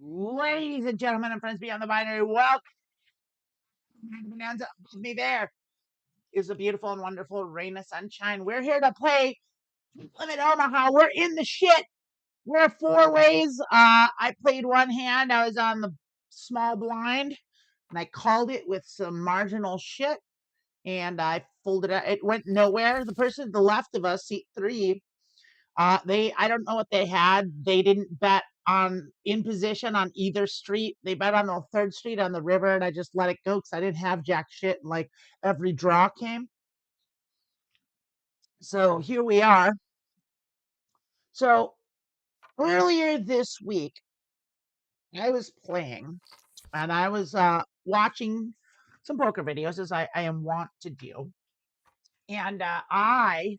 Ladies and gentlemen and friends beyond the binary, welcome. Amanda Bonanza. With me there is the beautiful and wonderful Rayna Sunshine. We're here to play Limit Omaha. We're in the shit. We're four ways. I played one hand. I was on the small blind, and I called it with some marginal shit, and I folded it. It went nowhere. The person to the left of us, seat 3, I don't know what they had. They didn't bet on in position on either street. They bet on the third street on the river, and I just let it go because I didn't have jack shit. And like every draw came. So here we are. So earlier this week, I was playing and I was watching some poker videos as I am wont to do. And I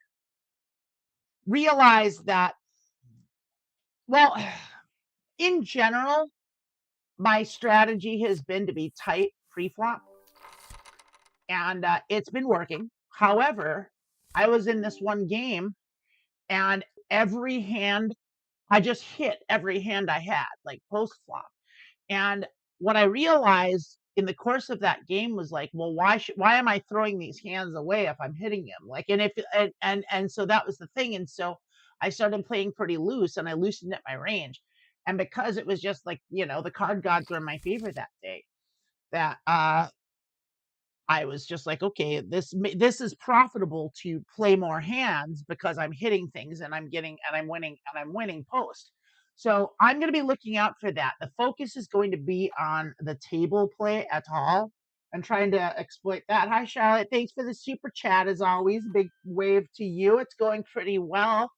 realized that, well, in general, my strategy has been to be tight pre-flop, and it's been working. However, I was in this one game, and every hand I just hit every hand I had, like post flop. And what I realized in the course of that game was like, well, why am I throwing these hands away if I'm hitting them? Like, and if and so that was the thing. And so I started playing pretty loose, and I loosened up my range. And because it was just like, the card gods were in my favor that day, that I was just like, okay, this is profitable to play more hands because I'm hitting things and I'm winning post. So I'm going to be looking out for that. The focus is going to be on the table play at all and trying to exploit that. Hi, Charlotte. Thanks for the super chat as always. Big wave to you. It's going pretty well.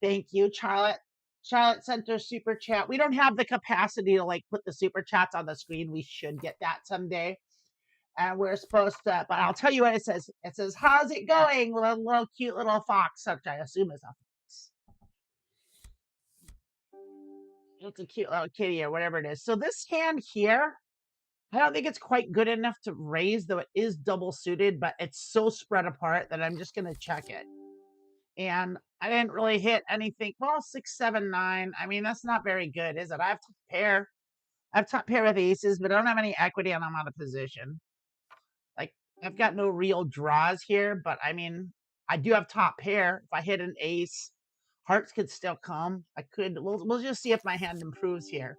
Thank you, Charlotte. Charlotte sent her super chat. We don't have the capacity to like put the super chats on the screen. We should get that someday, and we're supposed to, but I'll tell you what it says. It says, how's it going with a little cute little fox, which I assume is a fox. It's a cute little kitty or whatever it is. So this hand here, I don't think it's quite good enough to raise, though it is double suited, but it's so spread apart that I'm just going to check it. And I didn't really hit anything. Well, 6, 7, 9. I mean, that's not very good, is it? I have top pair. I have top pair with aces, but I don't have any equity and I'm out of position. Like, I've got no real draws here, but I mean, I do have top pair. If I hit an ace, hearts could still come. We'll just see if my hand improves here.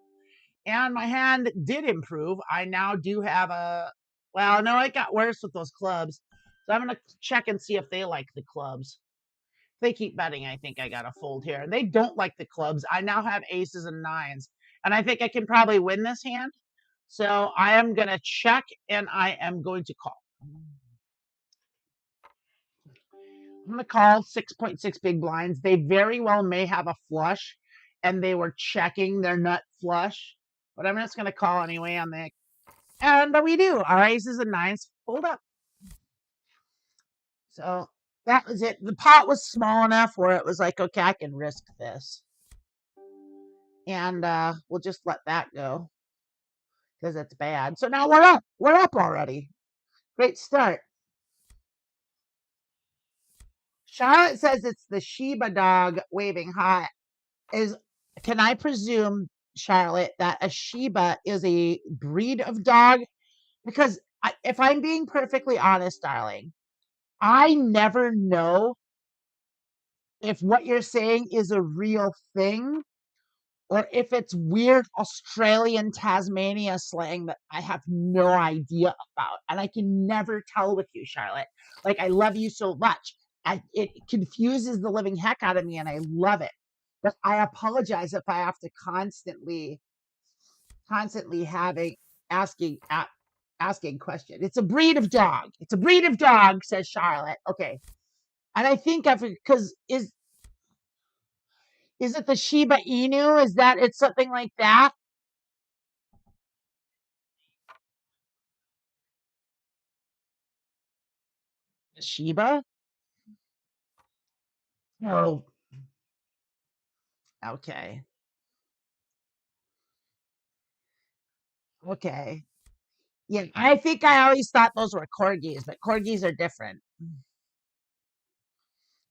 And my hand did improve. I now do have well, no, it got worse with those clubs. So I'm going to check and see if they like the clubs. If they keep betting, I think I got to fold here. And they don't like the clubs. I now have aces and nines. And I think I can probably win this hand. So I am going to check and I am going to call. I'm going to call 6.6 big blinds. They very well may have a flush, and they were checking their nut flush. But I'm just going to call anyway on the. And we do. Our aces and nines fold up. So that was it. The pot was small enough where it was like, okay, I can risk this. And we'll just let that go because it's bad. So now we're up. We're up already. Great start. Charlotte says it's the Shiba dog waving hot. Can I presume, Charlotte, that a Shiba is a breed of dog? Because if I'm being perfectly honest, darling, I never know if what you're saying is a real thing or if it's weird Australian Tasmania slang that I have no idea about. And I can never tell with you, Charlotte. Like, I love you so much. It confuses the living heck out of me, and I love it. But I apologize if I have to constantly having asking question. It's a breed of dog. It's a breed of dog, says Charlotte. Okay. And I think because is it the Shiba Inu? Is that it's something like that? Shiba? Oh, okay. Okay. Yeah, I think I always thought those were corgis, but corgis are different.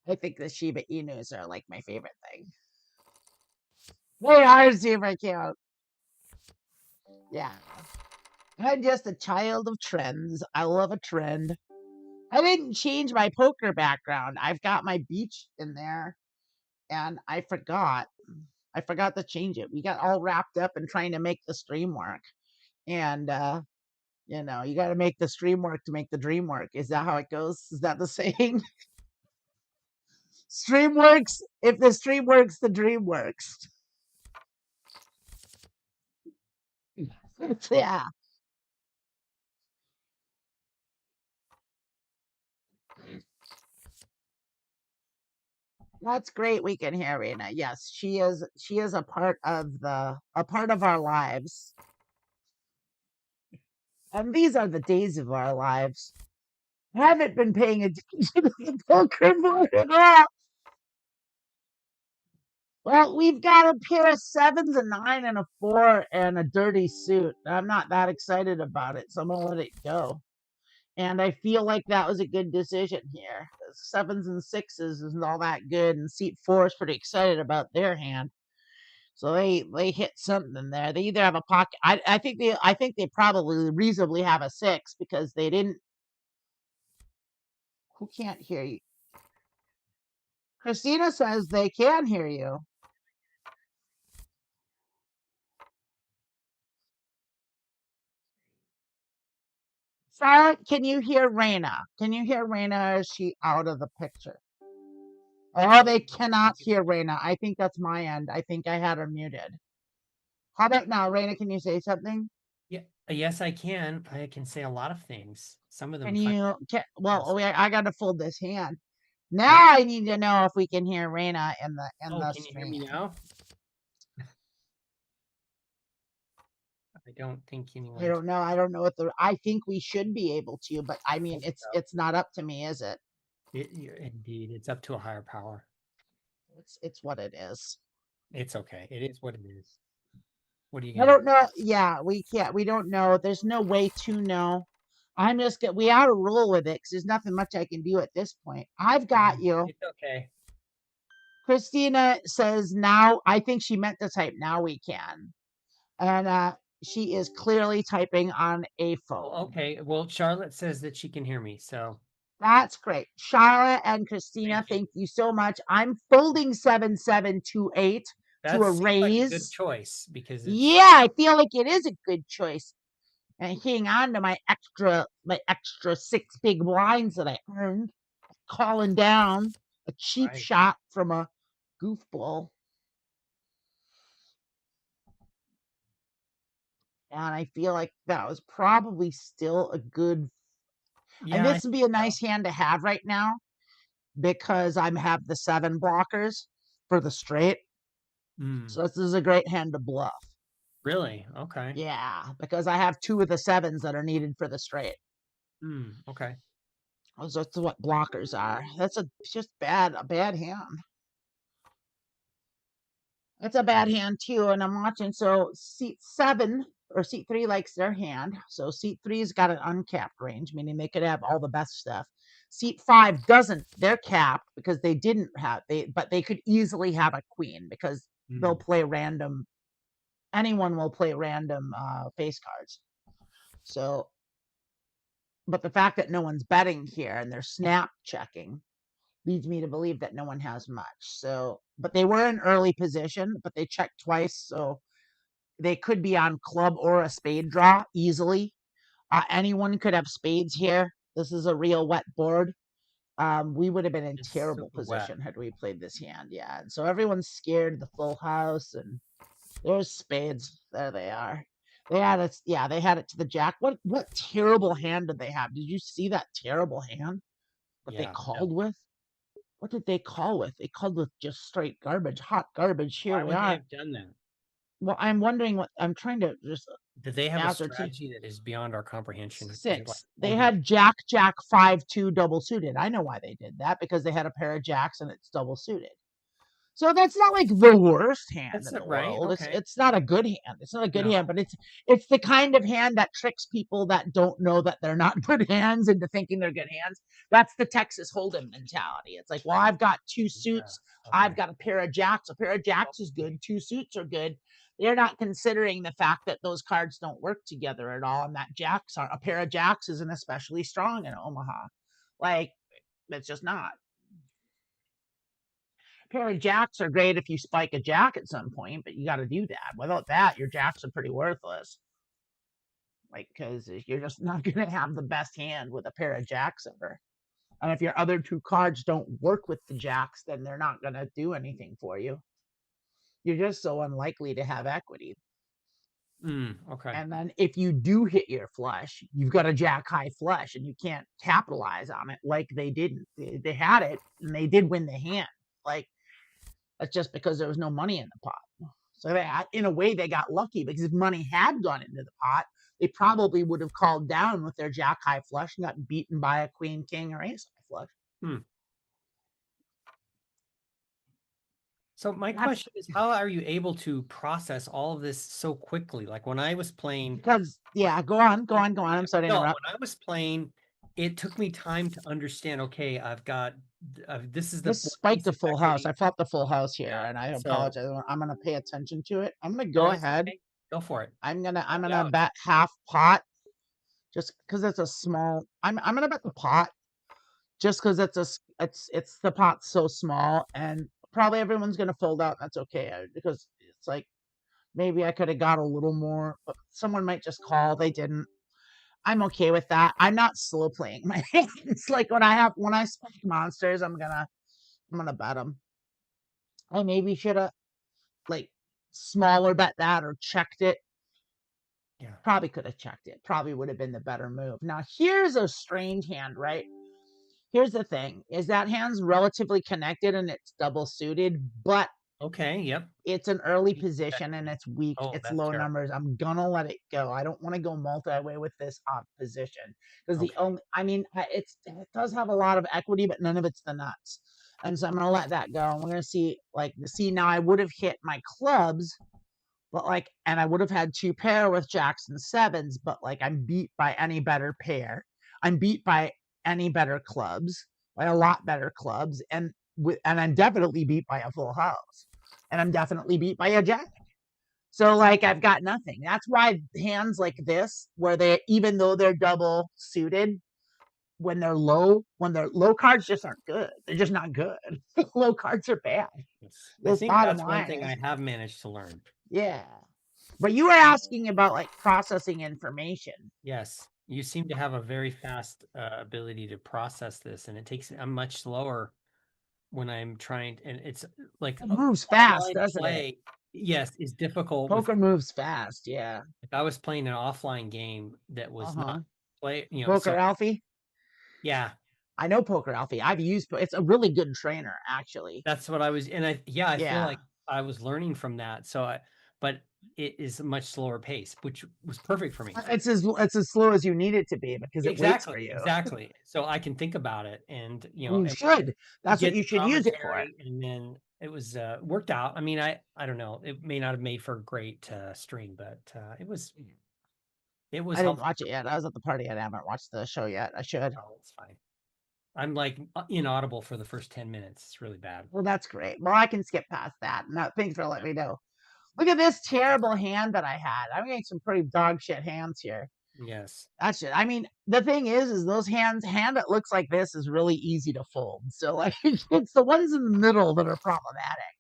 I think the Shiba Inus are like my favorite thing. They are super cute. Yeah. I'm just a child of trends. I love a trend. I didn't change my poker background. I've got my beach in there, and I forgot. I forgot to change it. We got all wrapped up in trying to make the stream work. And you got to make the stream work to make the dream work. Is that how it goes? Is that the saying? Stream works. If the stream works, the dream works. Yeah. That's great we can hear Rayna. Yes, she is a part of our lives. And these are the days of our lives. I haven't been paying attention to the poker board at all. Well, we've got a pair of sevens, a nine, and a four, and a dirty suit. I'm not that excited about it, so I'm gonna let it go. And I feel like that was a good decision here. Sevens and sixes isn't all that good, and seat four is pretty excited about their hand. So they hit something there. They either have a pocket. I think they probably reasonably have a 6 because they didn't. Who can't hear you? Christina says they can hear you. Charlotte, can you hear Rayna? Can you hear Rayna? Or is she out of the picture? Oh, they cannot hear Rayna. I think that's my end. I think I had her muted. How about now, Rayna? Can you say something? Yeah, yes, I can. I can say a lot of things. Some of them Can kind you? Well, of. I got to fold this hand. Okay. Now I need to know if we can hear Rayna in Oh, the can you hear me stream. now? I don't think I anyone can. don't know. I don't know what the. I think we should be able to, but I mean, Hope so. it's not up to me, is it? Indeed, it's up to a higher power. It's what it is. It's okay. It is what it is. What are you I gonna do? don't know. Yeah, we can't. We don't know. There's no way to know. I'm just get. We ought to roll with it because there's nothing much I can do at this point. I've got you. It's okay. Christina says now. I think she meant to type now we can, and she is clearly typing on a Oh, phone. okay. Well, Charlotte says that she can hear me, so That's great. Charlotte and Christina, thank you. thank you so much. I'm folding 7728 to That a seems like a good raise. choice because it's Yeah, I feel like it is a good choice. And hang on to my extra 6 big blinds that I earned, calling down a cheap right. shot from a goofball. And I feel like that was probably still a good. And Yeah, I this would think be a so. nice hand to have right now because I have the 7 blockers for the straight. Mm, So this is a great hand to bluff. really? Okay. Yeah, because I have 2 of the 7s that are needed for the straight. Okay. That's what blockers are. That's just a bad hand. It's a bad hand too, and I'm watching. So seat 7 or seat 3 likes their hand. So seat 3's got an uncapped range, meaning they could have all the best stuff. Seat 5 doesn't. They're capped because they didn't have but they could easily have a queen because they'll Mm, play random. Anyone will play random face cards. So, but the fact that no one's betting here and they're snap checking leads me to believe that no one has much. So, but they were in early position, but they checked twice. So they could be on club or a spade draw easily. Anyone could have spades here. This is a real wet board. We would have been in it's terrible super wet. position had we played this hand. Yeah. And so everyone's scared of the full house and there's spades. There they are. They had it. Yeah, they had it to the jack. What terrible hand did they have? Did you see that terrible hand that they Yeah. No. called with? What did they call with? They called with just straight garbage, hot garbage. Here Why we would they are. have done that? Well, I'm wondering what I'm trying to just Do they have a ascertain. strategy that is beyond our comprehension? Is it like 6. They holding? had Jack, Jack, 5-2 double suited. I know why they did that because they had a pair of jacks and it's double suited. So that's not like the worst hand That's in it, the right? world. Okay. It's not a good hand. It's not a good hand, No. but it's the kind of hand that tricks people that don't know that they're not good hands into thinking they're good hands. That's the Texas Hold'em mentality. It's like, well, I've got 2 Yeah. suits. I've Okay. got a pair of jacks. A pair of jacks is good. 2 suits are good. They're not considering the fact that those cards don't work together at all, and that jacks are a pair of jacks isn't especially strong in Omaha. Like it's just not. Pair of jacks are great if you spike a jack at some point, but you got to do that. Without that, your jacks are pretty worthless. Like, because you're just not going to have the best hand with a pair of jacks ever. And if your other 2 cards don't work with the jacks, then they're not going to do anything for you. You're just so unlikely to have equity. Okay. And then if you do hit your flush, you've got a jack high flush and you can't capitalize on it like they didn't. They had it and they did win the hand. Like, that's just because there was no money in the pot. So they, in a way, they got lucky because if money had gone into the pot, they probably would have called down with their jack high flush and got beaten by a queen, king, or ace high flush. Hmm. So my That's question is, how are you able to process all of this so quickly? Like when I was playing, because, yeah, go on, go when on, go on. I'm sorry to no, interrupt. when I was playing it took me time to understand, okay, I've got this is the This one spiked piece a of full house. equity. I felt the full house here, Yeah. and I So apologize. I'm gonna pay attention to it. I'm gonna go no, it's ahead. okay. Go for it. I'm Yeah, gonna bet half pot just because it's a small. I'm gonna bet the pot just because it's the pot's so small, and probably everyone's gonna fold out. That's okay because it's like maybe I could have got a little more, but someone might just call. They didn't. I'm okay with that. I'm not slow playing my hands. Like when I spike monsters, I'm gonna bet them. I maybe should have like smaller bet that or checked it. yeah. Probably could have checked it. Probably would have been the better move. Now here's a strange hand, right? Here's the thing: is that hand's relatively connected and it's double suited, but Okay. Yep. it's an early He's position and checking. it's weak. Oh, It's that's low terrible. numbers. I'm gonna let it go. I don't want to go multi-way with this position because the Okay. only, I mean, it does have a lot of equity, but none of it's the nuts. And so I'm gonna let that go. We're gonna see, like, see now. I would have hit my clubs, but like, and I would have had two pair with jacks and sevens, but like, I'm beat by any better pair. I'm beat by any better clubs, by a lot better clubs, and I'm definitely beat by a full house, and I'm definitely beat by a jack. So like, I've got nothing. That's why hands like this, where they, even though they're double suited, when they're low cards just aren't good. They're just not good. Low cards are bad. I This think bottom that's one line thing I is, have managed to learn. yeah. But you were asking about like processing information. Yes. You seem to have a very fast ability to process this, and it takes I'm much slower when I'm trying, and it's like It moves fast, offline doesn't it? play, yes, is difficult with Poker moves fast, yeah. if I was playing an offline game that was not Uh-huh. play, Poker so Alfie? yeah, I know Poker Alfie. I've used it's a really good trainer, actually. that's what I was, and I feel Yeah. like I was learning from that. But it is a much slower pace, which was perfect for me. It's as slow as you need it to be because it waits Exactly, for you. exactly. So I can think about it and, You and should. That's what get you the should use it for. commentary, and then it was worked out. I mean, I don't know. It may not have made for a great stream, but it was I didn't helpful watch for it yet. me. I was at the party. I haven't watched the show yet. I should. Oh, it's fine. I'm like inaudible for the first 10 minutes. It's really bad. Well, that's great. Well, I can skip past that. No, thanks for Yeah. letting me know. Look at this terrible hand that I had. I'm getting some pretty dog shit hands here. Yes. That's it. I mean, the thing is those hand that looks like this is really easy to fold. So like, it's the ones in the middle that are problematic,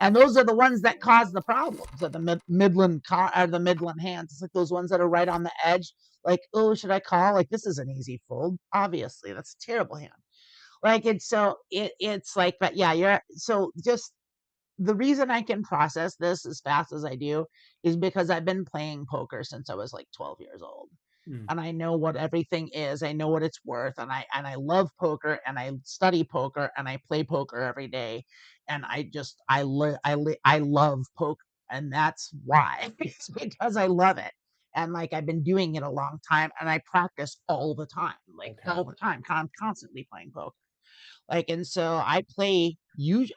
and those are the ones that cause the problems of the the Midland hands. It's like those ones that are right on the edge. Like, oh, should I call? Like, this is an easy fold. Obviously, that's a terrible hand. Like, it's like, but yeah, you're so just the reason I can process this as fast as I do is because I've been playing poker since I was like 12 years old. Mm, And I know what everything is. I know what it's worth. And I love poker and I study poker and I play poker every day. And I love poker. And that's why. It's because I love it. And like I've been doing it a long time and I practice all the time. Like okay. all the time. I'm constantly playing poker. Like, and so I play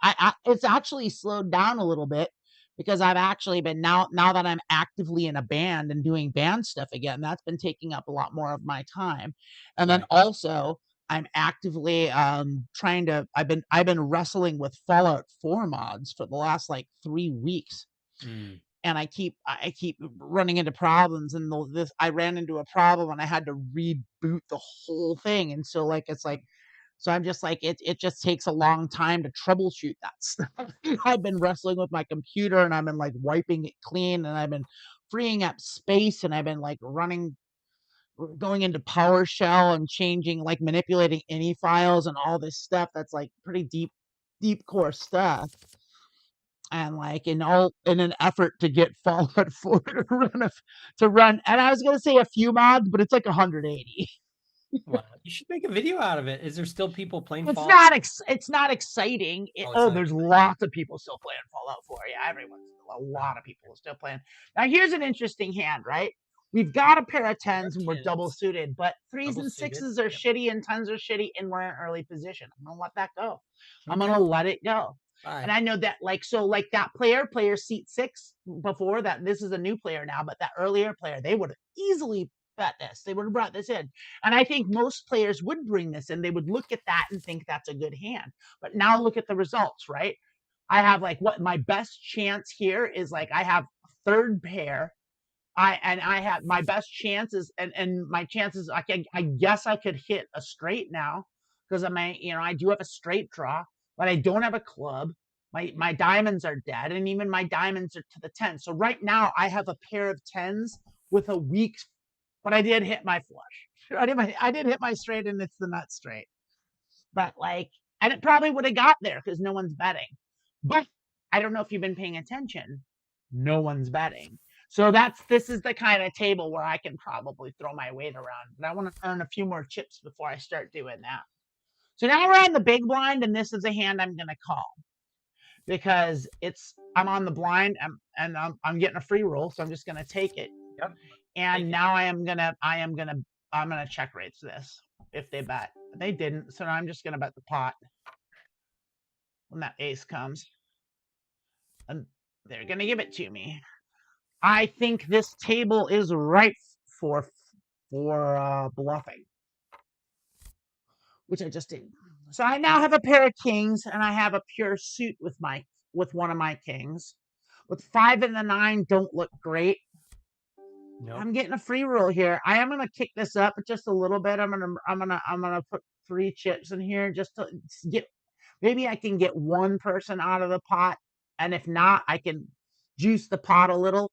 I it's actually slowed down a little bit because I've actually been now that I'm actively in a band and doing band stuff again, that's been taking up a lot more of my time. And then Right. also I'm actively trying to I've been wrestling with Fallout 4 mods for the last like 3 weeks. Mm, And I keep running into problems, and this I ran into a problem and I had to reboot the whole thing. And so like it's like so I'm just like it just takes a long time to troubleshoot that stuff. I've been wrestling with my computer and I've been like wiping it clean and I've been freeing up space and I've been like going into PowerShell and changing like manipulating any files and all this stuff that's like pretty deep core stuff. And like in an effort to get Fallout 4 to run, and I was gonna say a few mods, but it's like 180. wow. You should make a video out of it. Is there still people playing It's Fallout? not it's not exciting. Oh, it's not There's exciting. lots of people still playing Fallout 4. Yeah, everyone's a lot Oh, of people are still playing. Now here's an interesting hand, right? We've got a pair of there are tens and we're double 10s, suited, but threes double and suited. sixes are Yep. shitty and tens are shitty, and we're in early position. I'm gonna let that go. I'm Okay. gonna let it go. And Bye. I know that like that player seat 6 before that, this is a new player now, but that earlier player, they would have easily bet this. They would have brought this in. And I think most players would bring this in. They would look at that and think that's a good hand. But now look at the results, right? I have like what my best chance here is like I have third pair. I have my best chances and my chances I guess I could hit a straight now because I do have a straight draw, but I don't have a club. My diamonds are dead, and even my diamonds are to the 10. So right now I have a pair of tens with a weak, but I did hit my flush. I did hit my straight, and it's the nut straight. But like, and it probably would have got there because no one's betting. But I don't know if you've been paying attention. No one's betting. So this is the kind of table where I can probably throw my weight around. But I want to earn a few more chips before I start doing that. So now we're on the big blind, and this is a hand I'm going to call because I'm on the blind and I'm getting a free roll, so I'm just going to take it. Yep. And now I'm gonna check raise this if they bet. They didn't, so now I'm just gonna bet the pot when that ace comes, and they're gonna give it to me. I think this table is ripe for bluffing, which I just did. So I now have a pair of kings, and I have a pure suit with one of my kings. With 5 and the 9 don't look great. Nope. I'm getting a free roll here. I am gonna kick this up just a little bit. I'm gonna put 3 chips in here just to get. Maybe I can get one person out of the pot, and if not, I can juice the pot a little.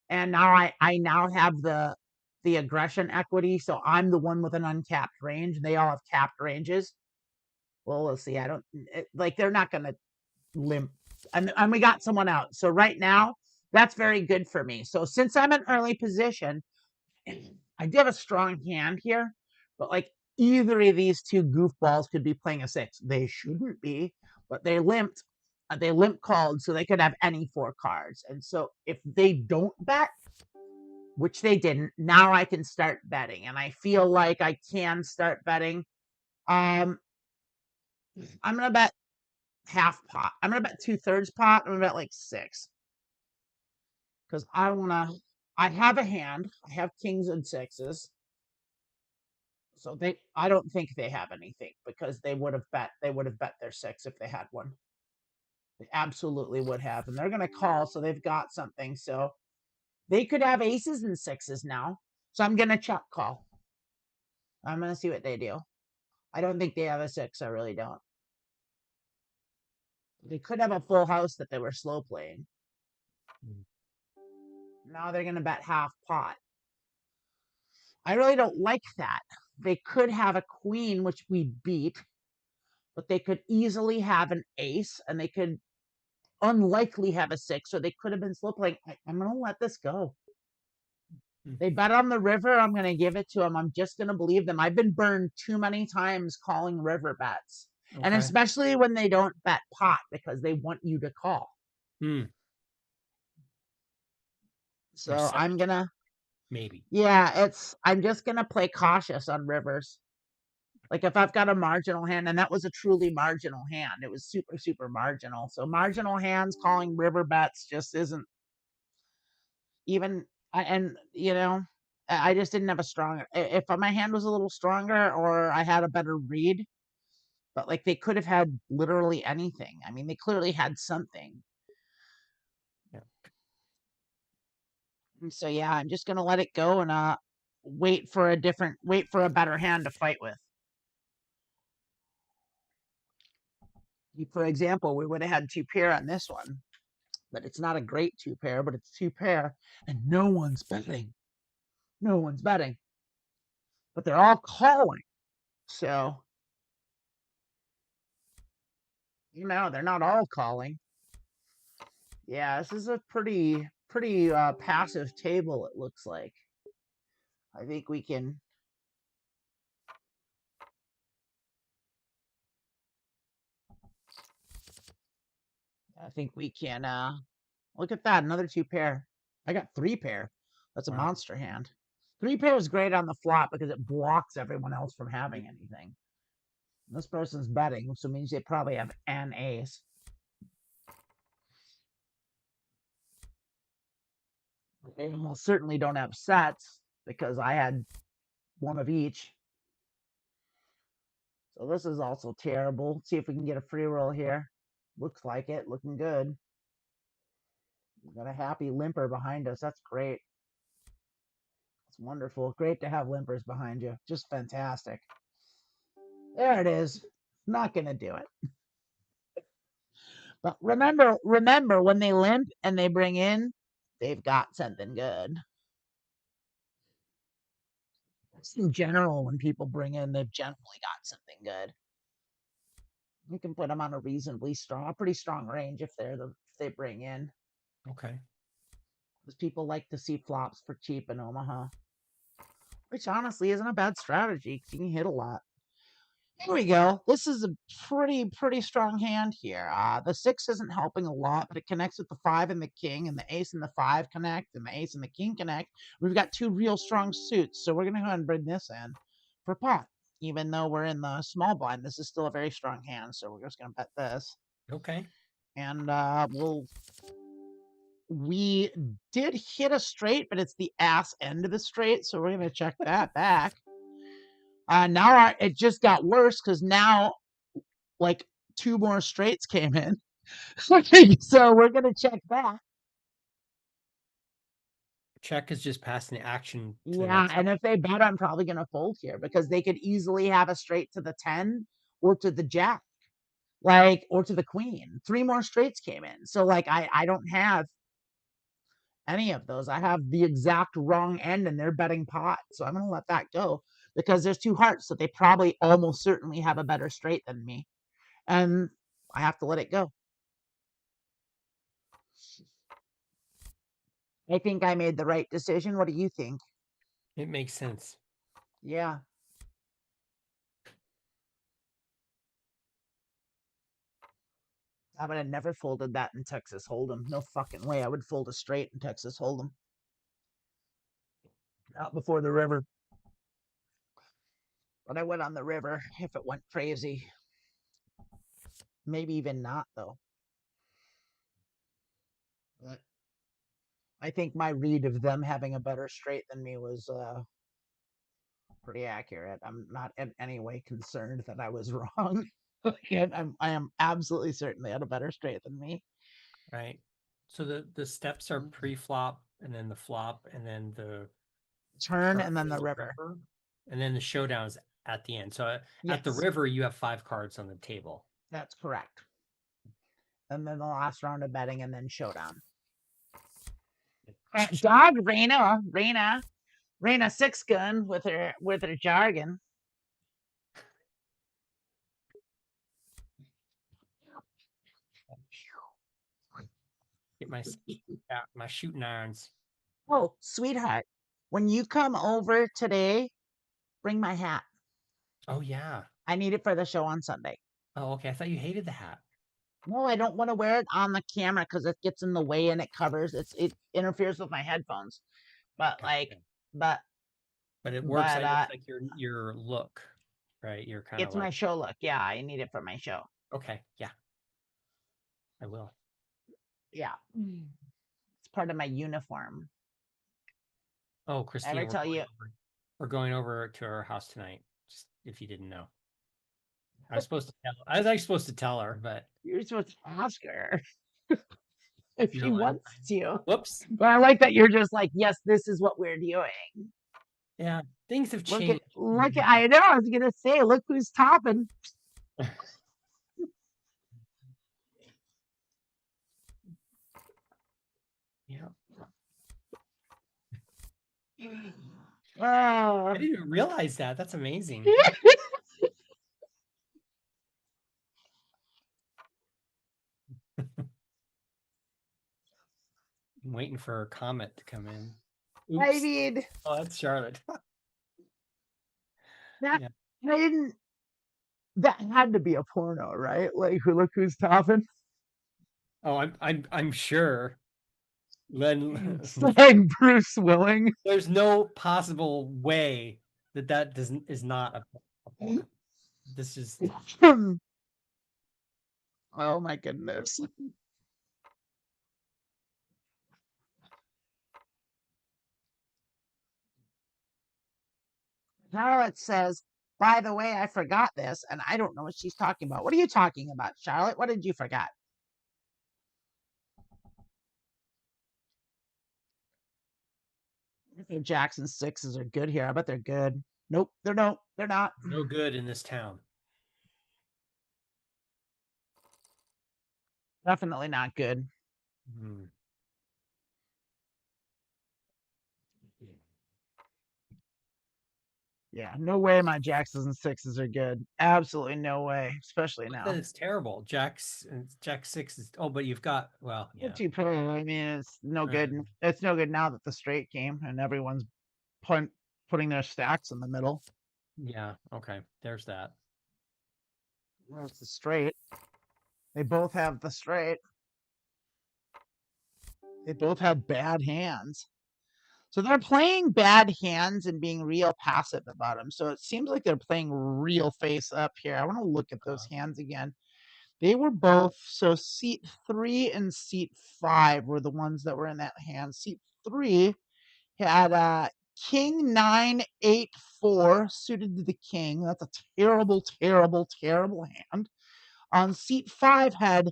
And now I now have the aggression equity, so I'm the one with an uncapped range. They all have capped ranges. Well, let's see. I don't like they're not gonna limp, and we got someone out. So right now, that's very good for me. So since I'm in early position, I do have a strong hand here, but like either of these two goofballs could be playing a 6. They shouldn't be, but they limped. They limp called, so they could have any 4 cards. And so if they don't bet, which they didn't, now I can start betting, and I feel like I can start betting. I'm gonna bet half pot. I'm gonna bet 2/3 pot. I'm gonna bet like 6 because I have a hand. I have kings and 6s. So I don't think they have anything because they would have bet their 6 if they had one. They absolutely would have, and they're gonna call, so they've got something. So they could have aces and 6s now. So I'm gonna check call. I'm gonna see what they do. I don't think they have a 6. I really don't. They could have a full house that they were slow playing. Now they're gonna bet half pot. I really don't like that. They could have a queen, which we beat, but they could easily have an ace, and they could unlikely have a 6, so they could have been slow playing. I'm going to let this go. They bet on the river. I'm going to give it to them. I'm just going to believe them. I've been burned too many times calling river bets, and especially when they don't bet pot because they want you to call. So I'm going to maybe. Yeah, I'm just going to play cautious on rivers. Like if I've got a marginal hand, and that was a truly marginal hand, it was super, super marginal. So marginal hands calling river bets just isn't even, and I just didn't have a strong, if my hand was a little stronger or I had a better read, but like they could have had literally anything. I mean, they clearly had something. Yeah. And so, yeah, I'm just going to let it go and wait for a better hand to fight with. For example, we would have had 2 pair on this one, but it's not a great 2 pair, but it's 2 pair, and no one's betting. No one's betting, but they're all calling. So, they're not all calling. Yeah, this is a pretty passive table, it looks like. I think we can. Look at that, another 2 pair. I got 3 pair. That's a monster hand. 3 pair is great on the flop because it blocks everyone else from having anything. This person's betting, so it means they probably have an ace. They almost certainly don't have sets. because I had one of each. So this is also terrible. Let's see if we can get a free roll here. Looks like it. Looking good. We've got a happy limper behind us. That's great. It's wonderful. Great to have limpers behind you. Just fantastic. There it is. Not going to do it. But remember, when they limp and they bring in, they've got something good. Just in general, when people bring in, they've generally got something good. You can put them on a pretty strong range if they bring in. Okay. Because people like to see flops for cheap in Omaha, which honestly isn't a bad strategy because you can hit a lot. Here we go. This is a pretty strong hand here. The 6 isn't helping a lot, but it connects with the 5 and the king, and the ace and the 5 connect, and the ace and the king connect. We've got 2 real strong suits, so we're going to go ahead and bring this in for pot. Even though we're in the small blind, this is still a very strong hand, so we're just going to bet this. Okay. And we did hit a straight, but it's the ass end of the straight, so we're going to check that back. Now it just got worse because now like 2 more straights came in. So we're going to check back. Check is just passing the action to the Yeah, next. and if they bet, I'm probably going to fold here because they could easily have a straight to the 10 or to the jack, or to the queen. 3 more straights came in. So I don't have any of those. I have the exact wrong end and they're betting pot. So I'm going to let that go because there's 2 hearts. So they probably almost certainly have a better straight than me. And I have to let it go. I think I made the right decision. What do you think? It makes sense. Yeah. I would have never folded that in Texas Hold'em. No fucking way. I would fold a straight in Texas Hold'em. Out before the river. But I would on the river if it went crazy. Maybe even not, though. But I think my read of them having a better straight than me was pretty accurate. I'm not in any way concerned that I was wrong. I am absolutely certain they had a better straight than me. Right. So the steps are pre-flop, and then the flop, and then the Turn and then the river. And then the showdown is at the end. So Yes, at the river, you have 5 cards on the table. that's correct. And then the last round of betting and then showdown. Dog Rayna 6 gun with her jargon. Get my shooting irons. Oh, sweetheart, when you come over today, bring my hat. Oh yeah. I need it for the show on Sunday. Oh, okay. I thought you hated the hat. No, I don't want to wear it on the camera because it gets in the way and it interferes with my headphones. But but it works. It's like your look, right? You're kind of it's like my show look. Yeah, I need it for my show. okay, yeah, I will. Yeah, it's part of my uniform. Oh, Christina, we're going over to our house tonight. Just if you didn't know, I was actually supposed to tell her, but you're supposed to ask her if she wants to. Whoops. But I like that you're just like, yes, this is what we're doing. Yeah, things have changed. I know. I was gonna say, look who's topping. Yeah. I didn't even realize that. That's amazing. I'm waiting for a comment to come in. Oops. I mean, oh, that's Charlotte. I didn't. That had to be a porno, right? Like, look who's topping. Oh, I'm sure. It's like Bruce Willing. There's no possible way that is not a porno. This is. Oh my goodness. Charlotte says, by the way, I forgot this, and I don't know what she's talking about. What are you talking about, Charlotte? What did you forget? I think Jackson sixes are good here. I bet they're good. Nope, they're not. No good in this town. Definitely not good. Hmm. Yeah, no way my Jacksons and sixes are good. Absolutely no way, especially Not that now. it's terrible. Jack six is. Oh, but you've got. Well, Well, yeah. I mean, it's no good. Um, It's no good now that the straight came and everyone's putting their stacks in the middle. yeah. Okay. There's that. Where's the straight? They both have the straight. They both have bad hands. So they're playing bad hands and being real passive about them. So it seems like they're playing real face up here. I want to look at those hands again. They were both, so seat 3 and seat 5 were the ones that were in that hand. Seat 3 had king 9 8 4 suited to the king. That's a terrible, terrible, terrible hand. On seat 5 had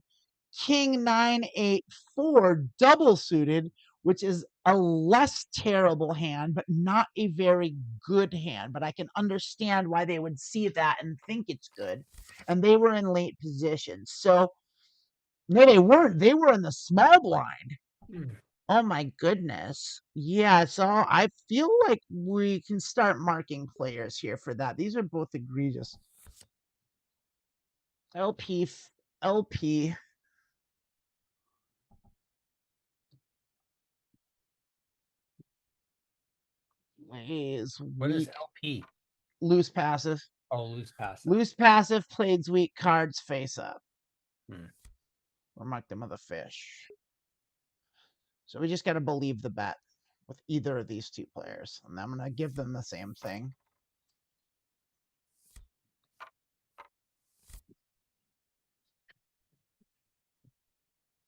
king 9 8 4 double suited, which is a less terrible hand, but not a very good hand. But I can understand why they would see that and think it's good. And they were in late position. So no, they weren't. They were in the small blind. Mm. Oh my goodness. Yeah, so I feel like we can start marking players here for that. These are both egregious. LP LP is What is weak. LP? Loose passive. Oh, loose passive. Loose passive plays weak cards face up. Hmm. Or mark them with a fish. So we just got to believe the bet with either of these two players. And I'm going to give them the same thing.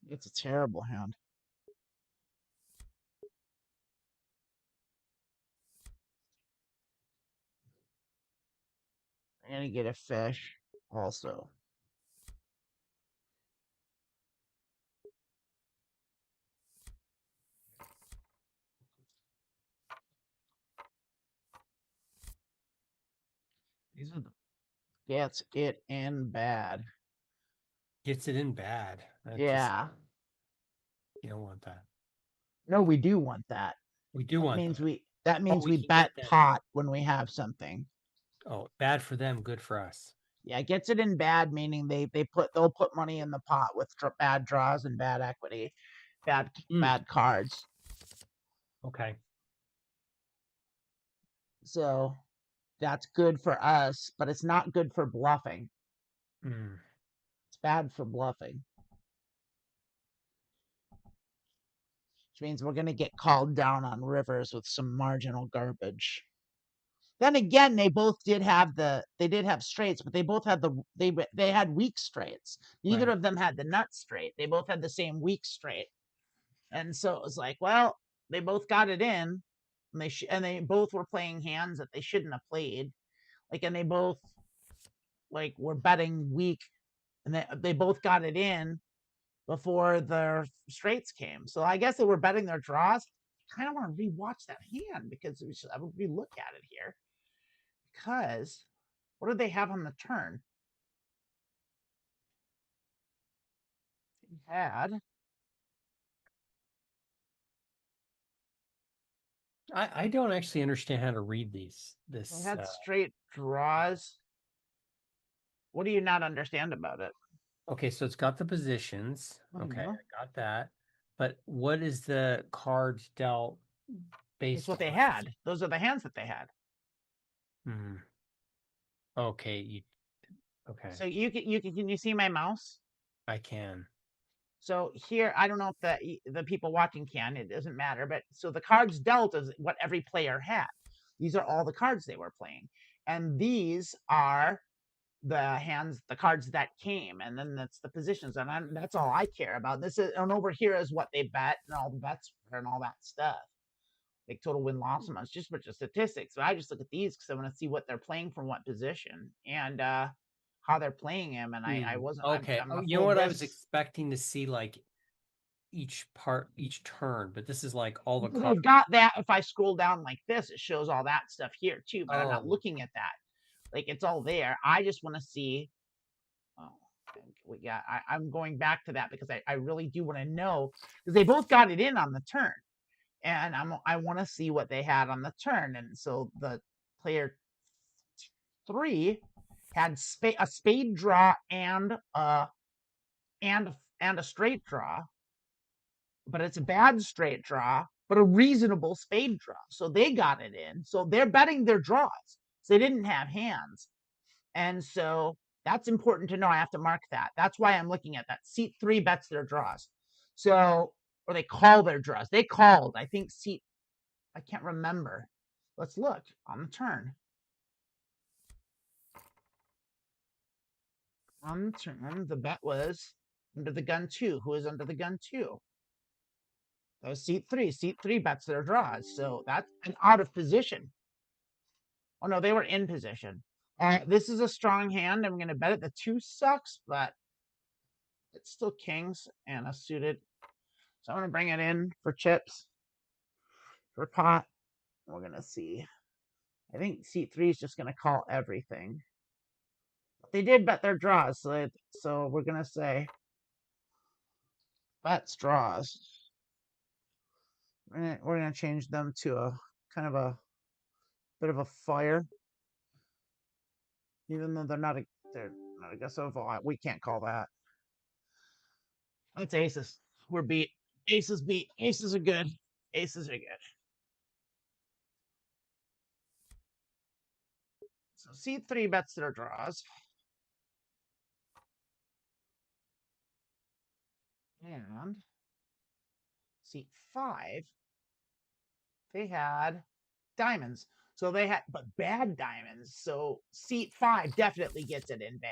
It's a terrible hand. I'm going to get a fish also. These are the gets it in bad. Gets it in bad. That just Yeah. you don't want that. No, we do want that. We do That want means that. Oh, we we can bet get that. pot when we have something. Oh, bad for them, good for us. Yeah, gets it in bad meaning they'll put money in the pot with bad draws and bad equity, Mm. bad cards. Okay. So that's good for us, but it's not good for bluffing. Mm. It's bad for bluffing, which means we're going to get called down on rivers with some marginal garbage. Then again, they did have straights, but they both had they had weak straights. Neither Right. of them had the nut straight. They both had the same weak straight, and so it was like, well, they both got it in, and they both were playing hands that they shouldn't have played. Like, and they both like were betting weak, and they both got it in before their straights came. So I guess they were betting their draws. I kind of want to rewatch that hand because I would relook at it here because what did they have on the turn? They had I don't actually understand how to read these. they This had straight draws. What do you not understand about it? okay, so it's got the positions. I Okay, know. I got that. But what is the card dealt That's based what they on? had. Those are the hands that they had. Hmm. Okay, okay. So can you see my mouse? I can. So here, I don't know if the people watching can. It doesn't matter. But so the cards dealt is what every player had. These are all the cards they were playing, and these are the hands, the cards that came, and then that's the positions, and that's all I care about. This is, and over here is what they bet and all the bets and all that stuff. like total win-loss amounts, just for statistics. But I just look at these because I want to see what they're playing from what position and how they're playing him. And I wasn't. Okay. I'm Oh, gonna you know fold what? I was this. expecting to see like each turn, but this is like all the Because cards. I've got that. If I scroll down like this, it shows all that stuff here too. But I'm not Oh, looking at that. Like it's all there. I just want to see. Oh, we got. I'm going back to that because I really do want to know because they both got it in on the turn, and I want to see what they had on the turn. And so the player 3 had a spade draw and a straight draw, but it's a bad straight draw, but a reasonable spade draw. So they got it in. So they're betting their draws. So they didn't have hands. And so that's important to know. I have to mark that. That's why I'm looking at that. Seat 3 bets their draws. So, or they call their draws. They called, I think, I can't remember. Let's look on the turn. On the turn, the bet was under the gun 2. Who is under the gun 2? That was seat 3. Seat 3 bets their draws. So that's an out of position. Oh, no, they were in position. This is a strong hand. I'm going to bet it. The 2 sucks, but it's still kings and a suited. So I'm going to bring it in for chips, for pot. We're going to see. I think seat 3 is just going to call everything. They did bet their draws, so we're going to say bets draws. We're going to change them to a kind of a bit of a fire, even though they're not a guess of we can't call that. That's aces. We're beat. Aces beat. Aces are good. Aces are good. So C3 bets their draws. And C5, they had diamonds. So they had, but bad diamonds. So seat 5 definitely gets it in bad.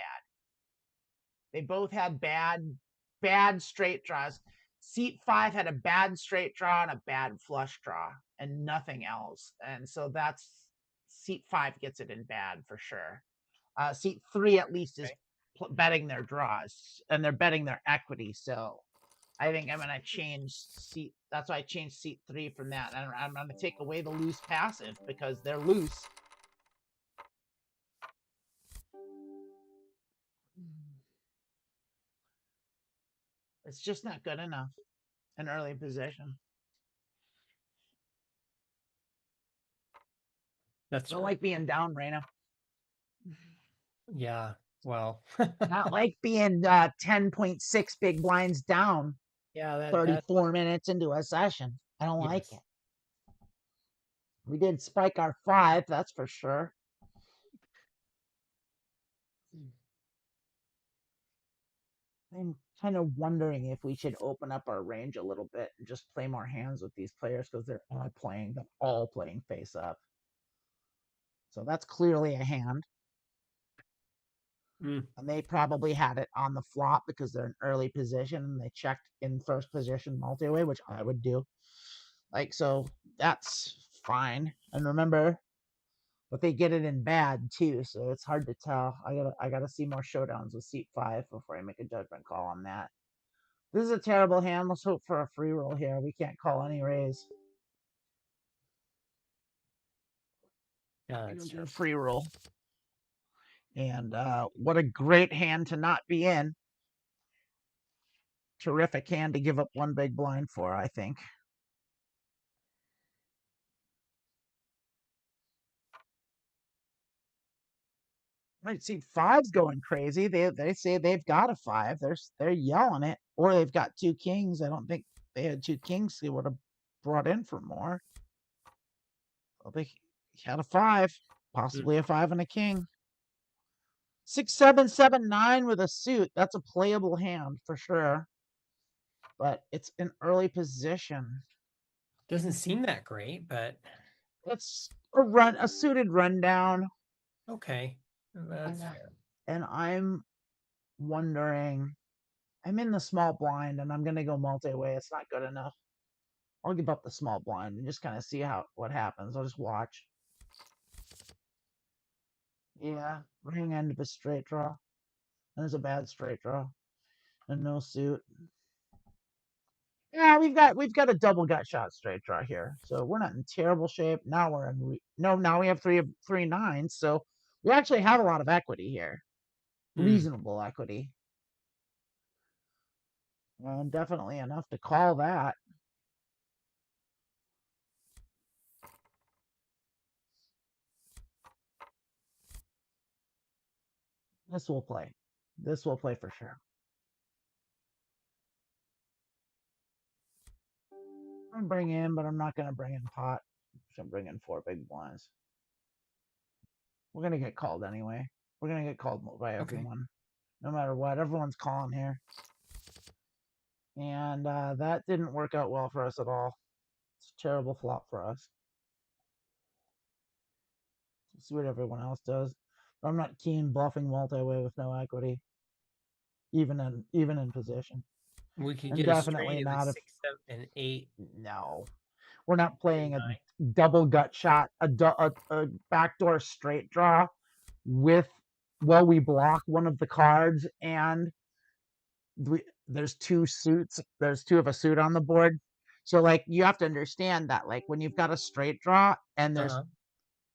They both had bad straight draws. Seat 5 had a bad straight draw and a bad flush draw and nothing else. And so that's seat 5 gets it in bad for sure. Seat 3 at least is betting their draws and they're betting their equity. So I think I'm going to change seat. That's why I changed seat 3 from that. And I'm going to take away the loose passive because they're loose. It's just not good enough in early position. That's Don't like being down, Rayna. Yeah. Well, Not like being 10.6 big blinds down yeah, that 34 minutes into a session. I don't like yes. it. We did spike our 5, that's for sure. I'm kind of wondering if we should open up our range a little bit and just play more hands with these players because they're all playing face up. So that's clearly a hand. Mm. And they probably had it on the flop because they're in early position and they checked in first position multi-way, which I would do. Like, so that's fine. And remember, but they get it in bad too, so it's hard to tell. I gotta see more showdowns with seat 5 before I make a judgment call on that. This is a terrible hand. Let's hope for a free roll here. We can't call any raise. Yeah, I'm that's gonna do a terrible. free roll. And what a great hand to not be in. Terrific hand to give up one big blind for, I think. Right, see, 5's going crazy. They say they've got a 5. They're yelling it, or they've got 2 kings. I don't think they had 2 kings. They would have brought in for more. Well, they had a 5, possibly a 5 and a king. 6, 7, 7, 9 with a suit. That's a playable hand for sure. But it's an early position. Doesn't seem that great, but It's a suited rundown. okay. That's And, fair. and I'm wondering. I'm in the small blind and I'm gonna go multi-way. It's not good enough. I'll give up the small blind and just kind of see what happens. I'll just watch. Yeah, ring end of a straight draw. There's a bad straight draw and no suit. Yeah, we've got a double gut shot straight draw here, so we're not in terrible shape. Now we're in now we have three nines, so we actually have a lot of equity here, reasonable equity, and definitely enough to call that. This will play. This will play for sure. I'm gonna bring in, but I'm not gonna bring in pot. I'm bring in 4 big blinds. We're gonna get called anyway. We're gonna get called by everyone, no matter what. Everyone's calling here, and that didn't work out well for us at all. It's a terrible flop for us. Let's see what everyone else does. But I'm not keen bluffing multi-way with no equity, even in position. We could And get a straight definitely in not the if 6, 7, and 8. no. We're not playing a 9. double gut shot, a backdoor straight draw with we block one of the cards and there's two suits. There's two of a suit on the board. So like you have to understand that like when you've got a straight draw and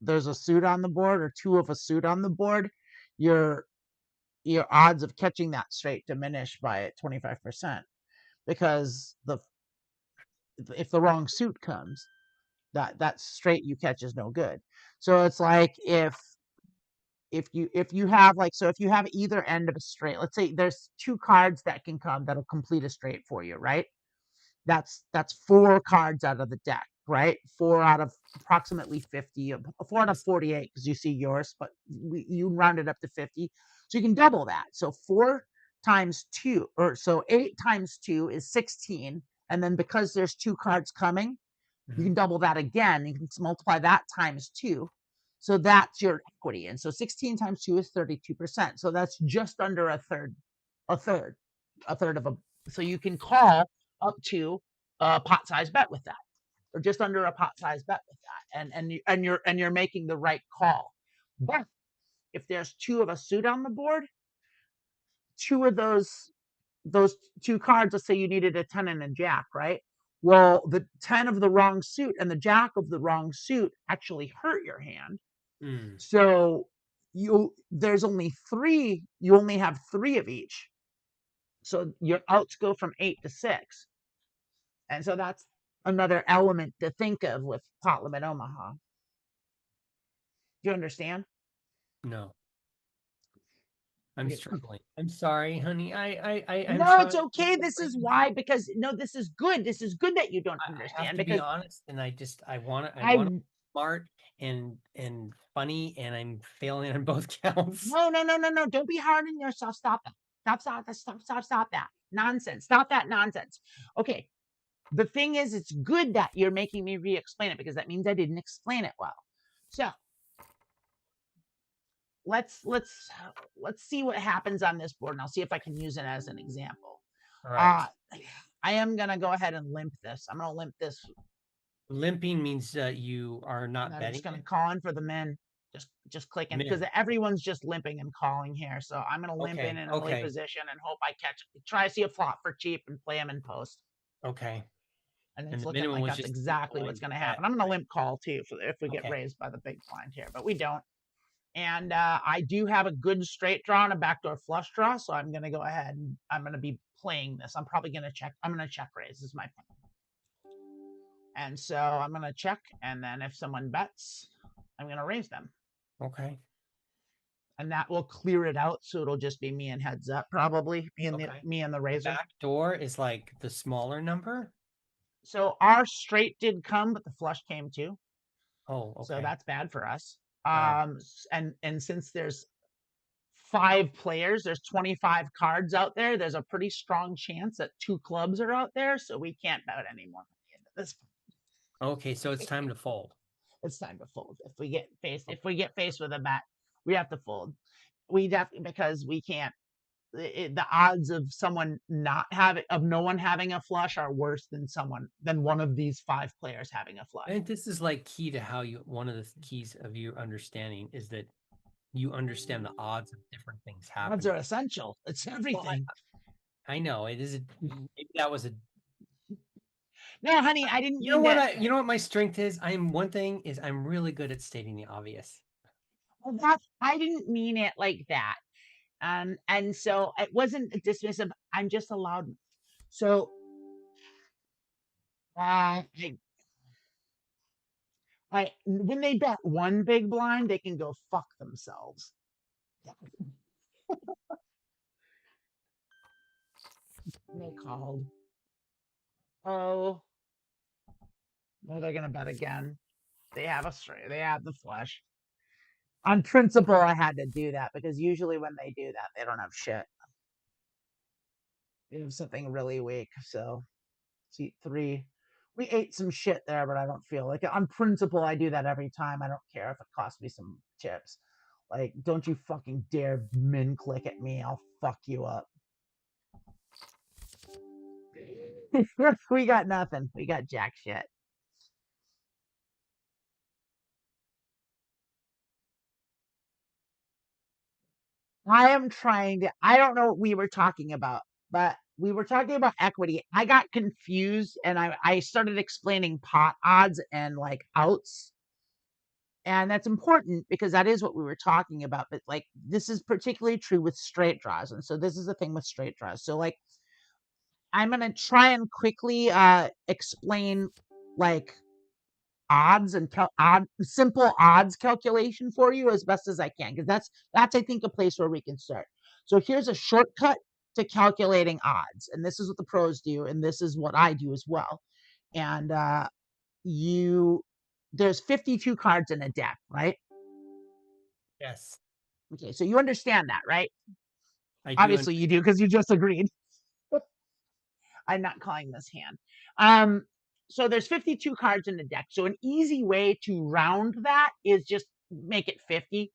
there's a suit on the board or two of a suit on the board, your odds of catching that straight diminish by 25% because if the wrong suit comes, that straight you catch is no good. So it's like if you have like so if you have either end of a straight, let's say there's two cards that can come that'll complete a straight for you, right? That's 4 cards out of the deck, right? 4 out of approximately 50, 4 out of 48 because you see yours, but you round it up to 50, so you can double that. So 4 times 2, or so 8 times 2 is 16, and then because there's 2 cards coming, you can double that again. You can multiply that times 2. So that's your equity. And so 16 times 2 is 32%. So that's just under a third, a third, a third of a. So you can call up to a pot size bet with that, or just under a pot size bet with that. And you're making the right call. But if there's 2 of a suit on the board, 2 of those 2 cards, let's say you needed a 10 and a jack, right? Well, the 10 of the wrong suit and the jack of the wrong suit actually hurt your hand. So there's only 3, you only have 3 of each. So your outs go from 8 to 6. And so that's another element to think of with pot limit Omaha. Do you understand? No. I'm struggling. I'm sorry, honey. I'm No, it's trying. okay. This is why, because no, this is good. This is good that you don't I have understand to be because honest, and I want to I be smart and funny, and I'm failing on both counts. no. Don't be hard on yourself. Stop that. Stop that. Nonsense. Stop that nonsense. Okay. The thing is, it's good that you're making me re-explain it because that means I didn't explain it well. So let's see what happens on this board, and I'll see if I can use it as an example. All right. I am gonna go ahead and limp this. I'm gonna limp this. Limping means you are not I'm betting just gonna it? call in for the min. Just clicking because Min. everyone's just limping and calling here. So I'm gonna limp in a late position and hope I try to see a flop for cheap and play them in post. Okay. And And it's the looking minimum like was that's just the big exactly what's blind going to bet, happen. I'm going to right? limp call too if we get Okay. raised by the big blind here, but we don't. And I do have a good straight draw and a backdoor flush draw, so I'm going to go ahead and I'm going to be playing this. I'm probably going to check. I'm going to check raise is my plan. And so I'm going to check, and then if someone bets, I'm going to raise them. Okay. And that will clear it out, so it'll just be me and heads up, probably me and the raiser. Backdoor is like the smaller number. So our straight did come, but the flush came too. Oh, okay. So that's bad for us. And since there's 5 players, there's 25 cards out there. There's a pretty strong chance that 2 clubs are out there, so we can't bet anymore at the end of this. Okay, so it's time to fold. It's time to fold. If we get faced with a bet, we have to fold. We definitely because we can't. the odds of no one having a flush are worse than one of these 5 players having a flush. I think this is like key to how one of the keys of your understanding is that you understand the odds of different things happening. Odds are essential. It's everything. I know it is. Maybe that was a. No, honey, I didn't You know mean what? that. You know what my strength is. One thing is I'm really good at stating the obvious. Well, I didn't mean it like that. And so it wasn't dismissive. I'm just allowed. So, when they bet one big blind, they can go fuck themselves. They called. Oh, no, they're gonna bet again. They have a straight. They have the flush. On principle, I had to do that because usually when they do that, they don't have shit. They have something really weak. So, see, 3. We ate some shit there, but I don't feel like it. On principle, I do that every time. I don't care if it costs me some chips. Like, don't you fucking dare min click at me. I'll fuck you up. We got nothing. We got jack shit. I am trying to, I don't know what we were talking about, but we were talking about equity. I got confused and I started explaining pot odds and like outs. And that's important because that is what we were talking about. But like, this is particularly true with straight draws. And so this is the thing with straight draws. So like, I'm going to try and quickly explain like odds and simple odds calculation for you as best as I can, because that's I think a place where we can start. So here's a shortcut to calculating odds, and this is what the pros do, and this is what I do as well. And there's 52 cards in a deck, right? Yes. Okay, so you understand that, right? I do. Obviously you do because you just agreed. I'm not calling this hand. So there's 52 cards in the deck. So an easy way to round that is just make it 50.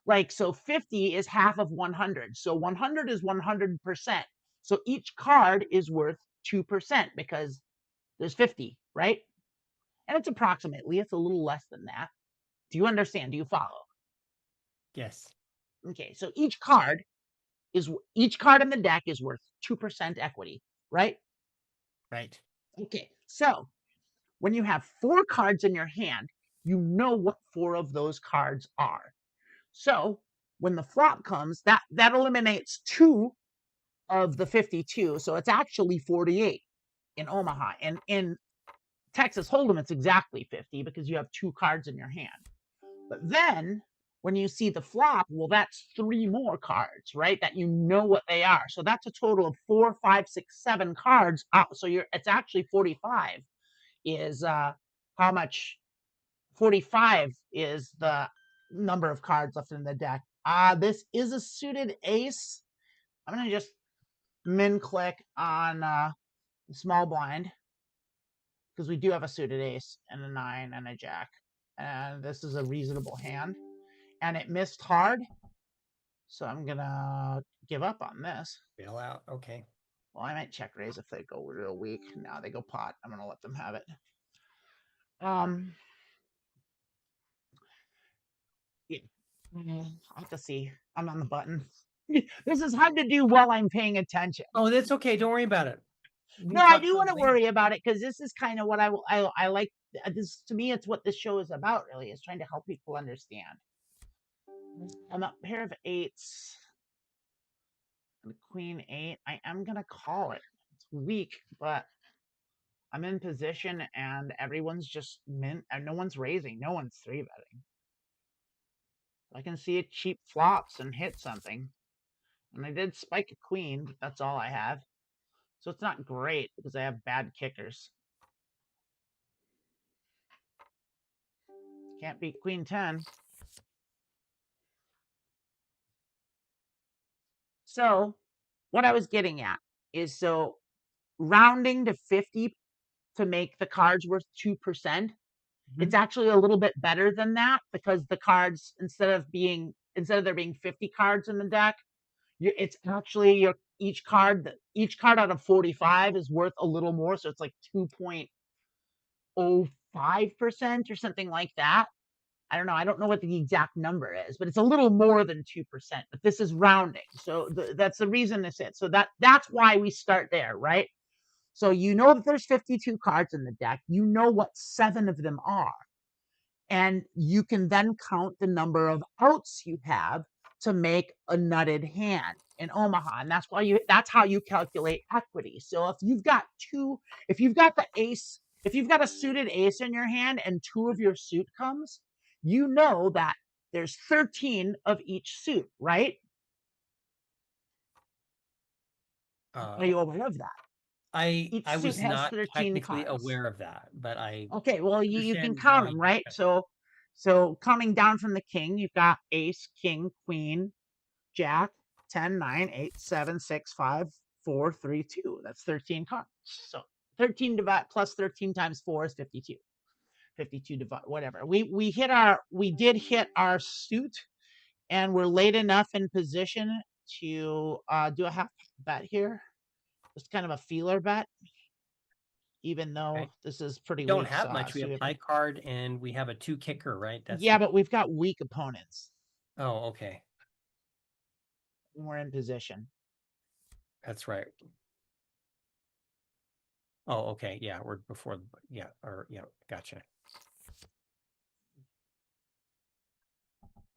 Like, so 50 is half of 100. So 100 is 100%. So each card is worth 2% because there's 50, right? And it's approximately, it's a little less than that. Do you understand? Do you follow? Yes. Okay, so each card in the deck is worth 2% equity, right? Right. Okay, so when you have 4 cards in your hand, you know what 4 of those cards are. So when the flop comes, that eliminates 2 of the 52. So it's actually 48 in Omaha. And in Texas Hold'em, it's exactly 50 because you have 2 cards in your hand. But then when you see the flop, well, that's 3 more cards, right? That you know what they are. So that's a total of 4, 5, 6, 7 cards out. So it's actually 45 is how much 45 is the number of cards left in the deck. This is a suited ace. I'm going to just min click on the small blind because we do have a suited ace and a 9 and a jack. And this is a reasonable hand. And it missed hard. So I'm going to give up on this. Bail out. Okay. Well, I might check raise if they go real weak. Now they go pot. I'm going to let them have it. Yeah. I'll have to see. I'm on the button. This is hard to do while I'm paying attention. Oh, that's okay. Don't worry about it. No, I do want to worry about it because this is kind of what I like. This to me, it's what this show is about. Really, is trying to help people understand. I'm a pair of 8s, and queen 8. I am gonna call it. It's weak, but I'm in position, and everyone's just mint, and no one's raising. No one's 3-betting. I can see it cheap flops and hit something. And I did spike a queen, but that's all I have. So it's not great because I have bad kickers. Can't beat queen 10. So what I was getting at is, so rounding to 50 to make the cards worth 2%, it's actually a little bit better than that because the cards, instead of there being 50 cards in the deck, It's actually each card out of 45 is worth a little more, so it's like 2.05% or something like that. I don't know. I don't know what the exact number is, but it's a little more than 2%. But this is rounding, so that's the reason this is. So that's why we start there, right? So you know that there's 52 cards in the deck. You know what 7 of them are, and you can then count the number of outs you have to make a nutted hand in Omaha. And that's how you calculate equity. So if you've got a suited ace in your hand and 2 of your suit comes, you know that there's 13 of each suit, right? Are you aware of that? Each I suit was has not 13 technically cards. aware of that, but I Okay, well, you can understand count how them, you. right? So coming down from the king, you've got ace, king, queen, jack, 10, 9, 8, 7, 6, 5, 4, 3, 2. That's 13 cards. So 13 plus 13 times 4 is 52. 52 divide whatever. We did hit our suit, and we're late enough in position to do a half bet here. Just kind of a feeler bet, even though Okay. this is pretty Don't weak have much. sauce. We have high card and we have a 2 kicker, right? That's Yeah, the. but we've got weak opponents Oh, okay. when we're in position. That's right. Oh, okay. Yeah, we're before. Yeah, or yeah, gotcha.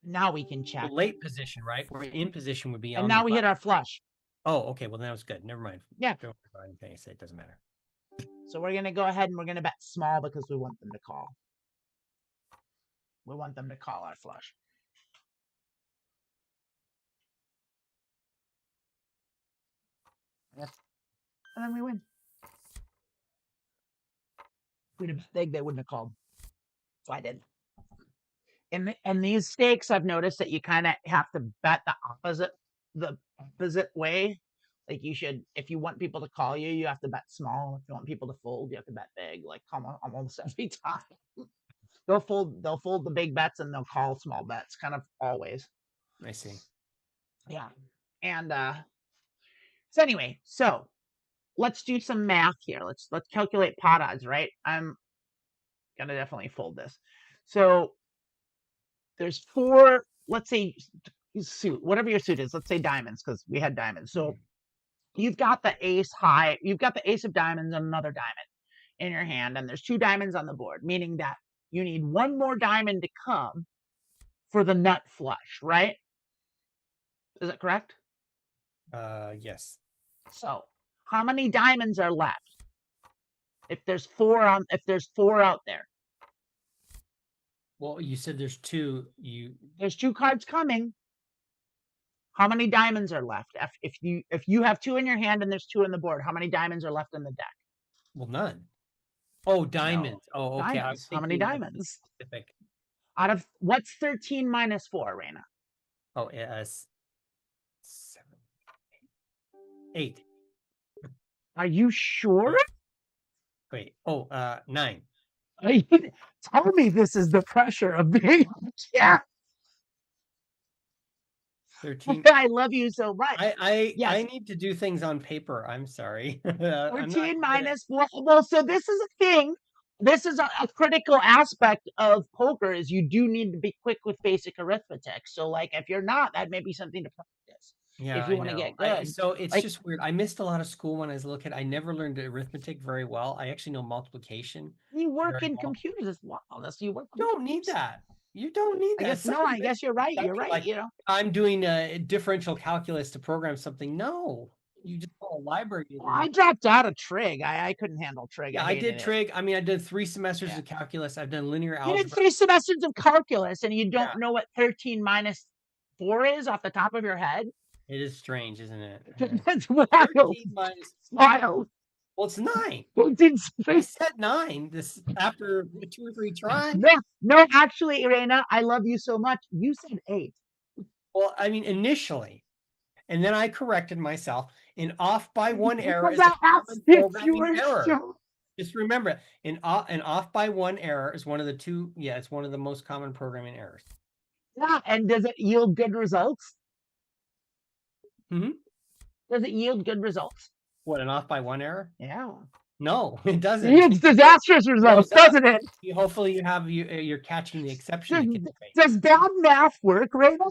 Now we can check. Well, late position, right? We're in position would be And on the now we hit button. our flush. Oh, okay. Well, that was good. Never mind. Yeah. Don't worry about anything I say. It doesn't matter. So we're going to go ahead and we're going to bet small because we want them to call. We want them to call our flush. And then we win. If we'd have bet big, they wouldn't have called. So I did. In these stakes, I've noticed that you kind of have to bet the opposite way. Like you should, if you want people to call you, you have to bet small. If you want people to fold, you have to bet big. Like almost every time. They'll fold the big bets and they'll call small bets, kind of always. I see. Yeah. And so anyway, so let's do some math here. Let's calculate pot odds, right? I'm gonna definitely fold this. So there's 4, let's say suit, whatever your suit is, let's say diamonds, because we had diamonds. So you've got the ace of diamonds and another diamond in your hand, and there's 2 diamonds on the board, meaning that you need one more diamond to come for the nut flush, right? Is that correct? Yes. So how many diamonds are left? If there's 4 out there. Well, you said there's 2. There's 2 cards coming. How many diamonds are left? If you have 2 in your hand and there's 2 on the board, how many diamonds are left in the deck? Well, none. Oh, No. diamonds. Oh, okay. I was Diamonds. How many thinking of diamonds? specific. Out of what's 13 minus 4, Rayna? Oh, 7, 8. Are you sure? Wait. Oh, 9. Tell me this is the pressure of being yeah. 13. I love you so much. I need to do things on paper. I'm sorry. I'm not 13 minus 4. Well, so this is a thing. This is a critical aspect of poker is you do need to be quick with basic arithmetic. So like if you're not, that may be something to practice Yeah, if you I want to know. get good. So it's Like just weird. I missed a lot of school when I was a little kid. I never learned arithmetic very well. I actually know multiplication you work very in well. computers as well. That's you work. You don't need that. You don't need I that. guess no, I guess you're right. That'd You're be right. like You know. I'm doing a differential calculus to program something. No, you just go to a library. Well, I dropped out of trig. I couldn't handle trig. Yeah, I I hated did it. trig. I mean, I did 3 semesters Yeah. of calculus. I've done linear You did algebra. 3 semesters of calculus and you don't Yeah, know what 13 minus 4 is off the top of your head? it is strange, isn't it? That's wild. 13 minus. Wild. Well, it's 9. 13 I said 9 this after 2 or 3 tries. No, actually, Irena, I love you so much. You said 8. Well, I mean, initially, and then I corrected myself. An off by 1 error Because is a I asked common if you programming were error. sure. Just remember, an off by 1 error is one of the 2. Yeah, it's one of the most common programming errors. Yeah, and does it yield good results? Mm-hmm. Does it yield good results? What, an off by one error? Yeah. No, it doesn't. It's disastrous results, doesn't it? Hopefully you're catching the exception that gets made. Does bad math work, Rayna?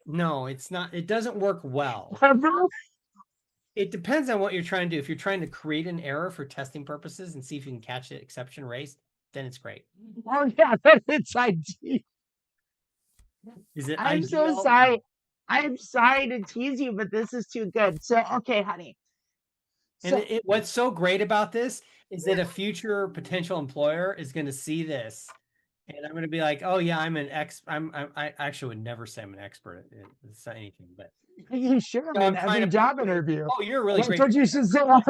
No, it's not. It doesn't work well. It depends on what you're trying to do. If you're trying to create an error for testing purposes and see if you can catch the exception raised, then it's great. Oh yeah, it's ideal. Is it I'm ideal? so sorry. I'm sorry to tease you, but this is too good. So, okay, honey. And what's so great about this is that a future potential employer is going to see this, and I'm going to be like, "Oh yeah, I'm an I actually would never say I'm an expert at anything, but you sure? no, I I'm mean, trying every to job prove it. interview. Oh, you're a really That's great. what you should say. Oh,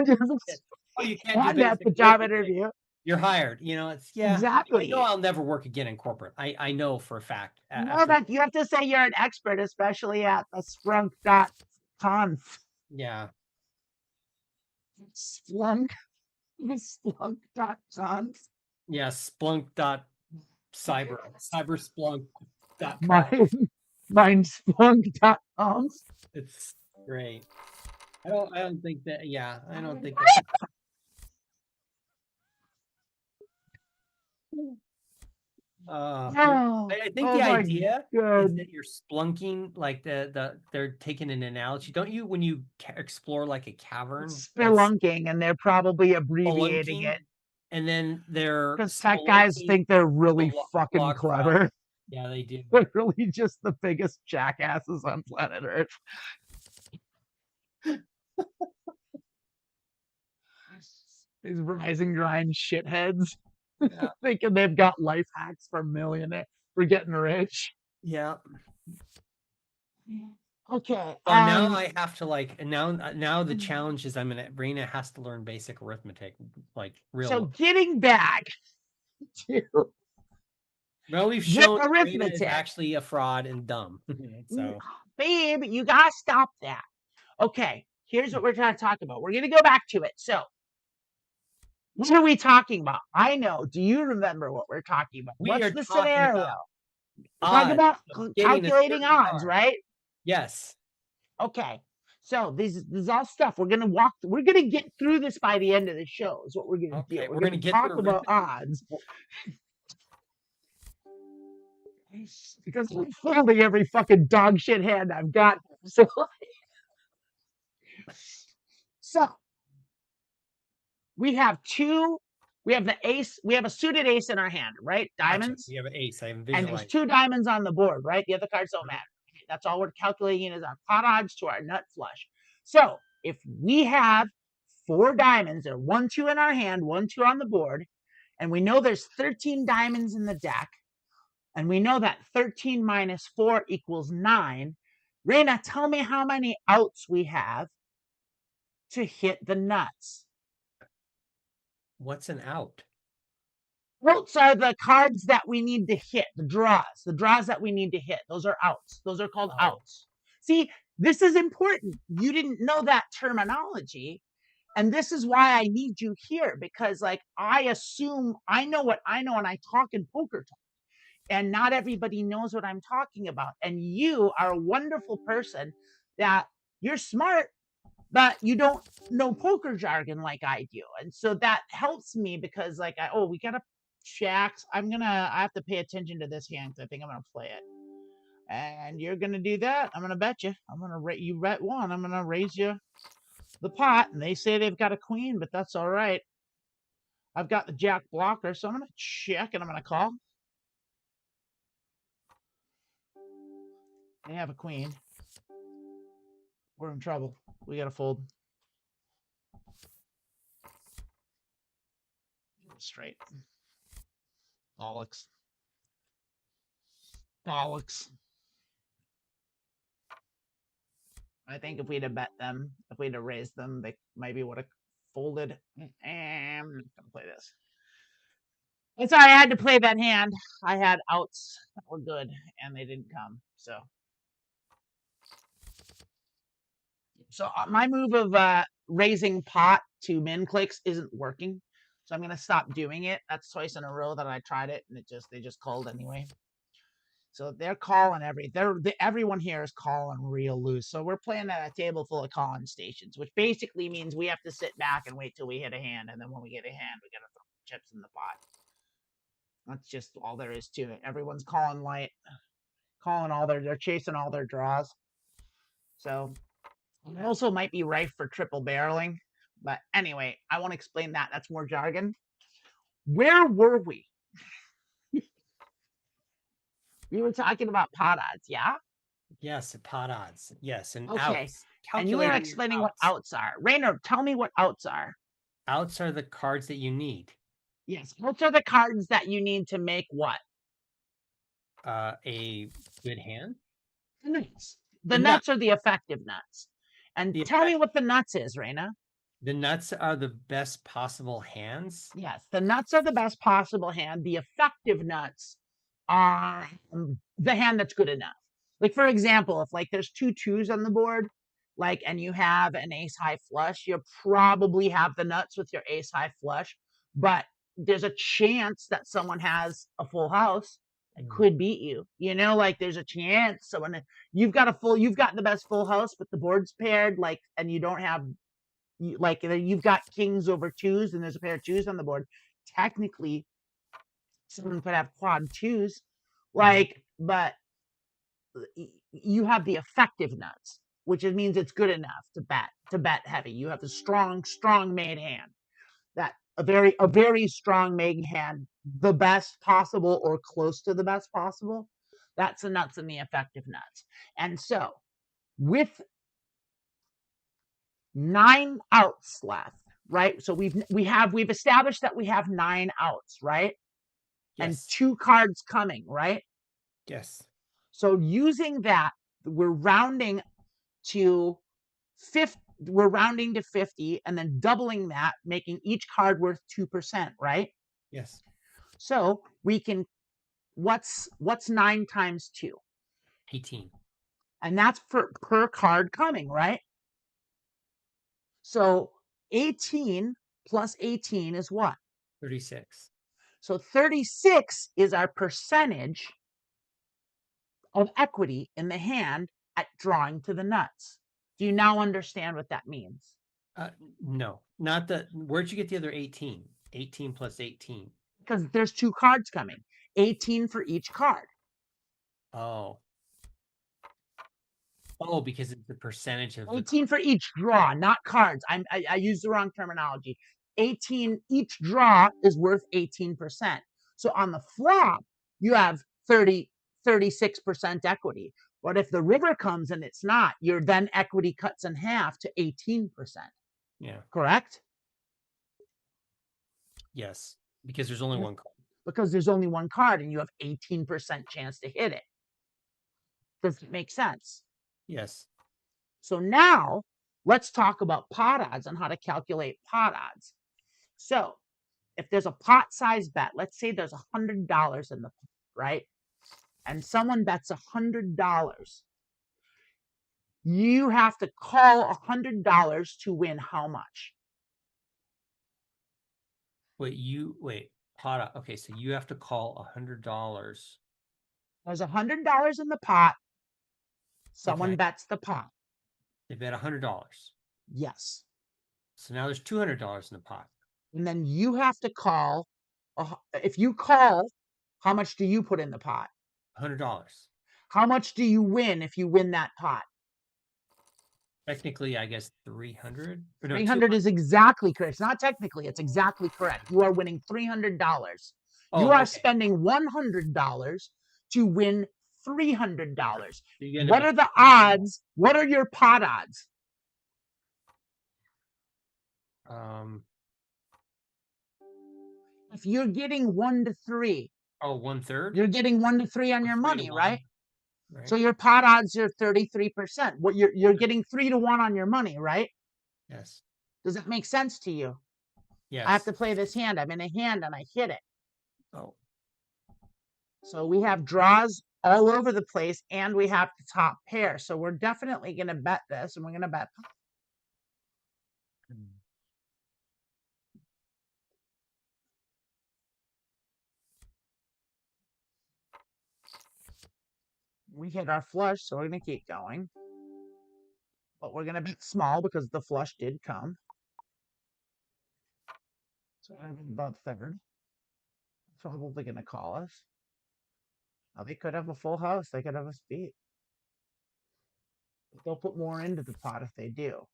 you can't do And at the basic job arithmetic. interview. You're hired. You know, it's I Exactly. know I'll never work again in corporate. I know for a fact. No, that you have to say you're an expert, especially at the Sprunk.conf. Yeah. Splunk. Splunk.conf. Yeah, Splunk.cyber. Cybersplunk.com. Mine Splunk.com. It's great. I don't think that. Yeah, I don't think that. I think the idea is that you're splunking, like they're taking an analogy. Don't you, when you explore like a cavern? Spelunking, and they're probably abbreviating it. And then they're because tech guys think they're really fucking clever. Yeah, they do. They're really just the biggest jackasses on planet Earth. These rising grind shitheads thinking they've got life hacks for getting rich. Yeah. Okay. So now I have to now the challenge is Rayna has to learn basic arithmetic, like real. So getting back to well, we've shown Rayna is actually a fraud and dumb. So, babe, you gotta stop that. Okay, here's what we're trying to talk about. We're gonna go back to it. So, what are we talking about? I know. Do you remember what we're talking about? What's the scenario? We're talking about calculating odds, right? Yes. Okay. So this is all stuff. We're gonna get through this by the end of the show, is what we're gonna do. We're gonna talk about odds. Because I'm folding every fucking dog shit hand I've got. So we have the ace, we have a suited ace in our hand, right? Diamonds. Gotcha. You have an ace. I have and there's 2 diamonds on the board, right? The other cards don't matter. That's all we're calculating is our pot odds to our nut flush. So if we have 4 diamonds, or 1, 2 in our hand, 1, 2 on the board, and we know there's 13 diamonds in the deck, and we know that 13 minus 4 equals 9, Rayna, tell me how many outs we have to hit the nuts. What's an out? Outs are the cards that we need to hit, the draws that we need to hit. Those are outs. Those are called outs. See, this is important. You didn't know that terminology. And this is why I need you here, because like I assume I know what I know and I talk in poker talk. And not everybody knows what I'm talking about. And you are a wonderful person that you're smart, but you don't know poker jargon like I do. And so that helps me because like, we got to shacks. I have to pay attention to this hand because I think I'm going to play it. And you're going to do that. I'm going to bet you. I'm going to rate you bet 1. I'm going to raise you the pot. And they say they've got a queen, but that's all right. I've got the jack blocker, so I'm going to check and I'm going to call. They have a queen. We're in trouble. We got to fold. Straight. Bollocks. I think if we'd have bet them, if we'd have raised them, they maybe would have folded. And I'm going to play this. And sorry, I had to play that hand. I had outs that were good, and they didn't come. So my move of raising pot to min clicks isn't working. So I'm going to stop doing it. That's twice in a row that I tried it, and they just called anyway. So they're calling everyone here is calling real loose. So we're playing at a table full of calling stations, which basically means we have to sit back and wait till we hit a hand, and then when we get a hand, we gotta throw chips in the pot. That's just all there is to it. Everyone's calling light, calling they're chasing all their draws. So it also might be rife for triple barreling. But anyway, I won't explain that. That's more jargon. Where were we? We were talking about pot odds, yeah? Yes, pot odds. Yes, and Okay. outs. And you were Calculating your explaining what outs. outs are. Rayna, tell me what outs are. Outs are the cards that you need. Yes. Outs are the cards that you need to make what? A good hand. The nuts. The nuts are the effective nuts. And tell me what the nuts is, Rayna. The nuts are the best possible hands. Yes, the nuts are the best possible hand. The effective nuts are the hand that's good enough. Like, for example, if like there's 2 2s on the board, like, and you have an ace high flush, you probably have the nuts with your ace high flush, but there's a chance that someone has a full house that could beat you. You know, like there's a chance someone you've got the best full house, but the board's paired, like, and you don't have like you've got kings over 2s and there's a pair of 2s on the board. Technically, someone could have quad 2s, like, but you have the effective nuts, which means it's good enough to bet heavy. You have a strong made hand, that a very strong made hand, the best possible or close to the best possible. That's the nuts and the effective nuts. And so with 9 outs left, right? So we've established that we have 9 outs, right? Yes. And 2 cards coming, right? Yes. So using that, we're rounding to 50. We're rounding to 50 and then doubling that, making each card worth 2%, right? Yes. So we can what's 9 times 2? 18. And that's per card coming, right? So 18 plus 18 is what? 36. So 36 is our percentage of equity in the hand at drawing to the nuts. Do you now understand what that means? No, not the. Where'd you get the other 18? 18 plus 18. Because there's 2 cards coming, 18 for each card. Oh. Oh, because it's the percentage of 18 for each draw, not cards. I used the wrong terminology. 18, each draw is worth 18%. So on the flop, you have 36% equity. But if the river comes and it's not, your then equity cuts in half to 18%. Yeah. Correct? Yes, because there's only one card. Because there's only one card and you have 18% chance to hit it. Does it make sense? Yes. So now let's talk about pot odds and how to calculate pot odds. So if there's a pot size bet, let's say there's $100 in the pot, right? And someone bets $100. You have to call $100 to win how much? Wait, pot. Okay, so you have to call $100. There's $100 in the pot. Someone Okay. bets the pot. They bet $100. Yes. So now there's $200 in the pot. And then you have to call. If you call, how much do you put in the pot? $100. How much do you win if you win that pot? Technically, I guess 300. Or no, 300 is exactly correct. It's not technically, it's exactly correct. You are winning $300. You are spending $100 to win $300. What are the odds? What are your pot odds? If you're getting 1 to 3. Oh, 1/3? You're getting 1 to 3 on your 3 to money, 1. right? Right. So your pot odds are 33%. What you're getting 3 to 1 on your money, right? Yes. Does that make sense to you? Yes. I have to play this hand. I'm in a hand and I hit it. Oh. So we have draws all over the place and we have the top pair. So we're definitely going to bet this and we're going to bet. We hit our flush, so we're going to keep going. But we're going to bet small because the flush did come. So I'm about third. Probably going to call us. Now, they could have a full house. They could have us beat. But they'll put more into the pot if they do.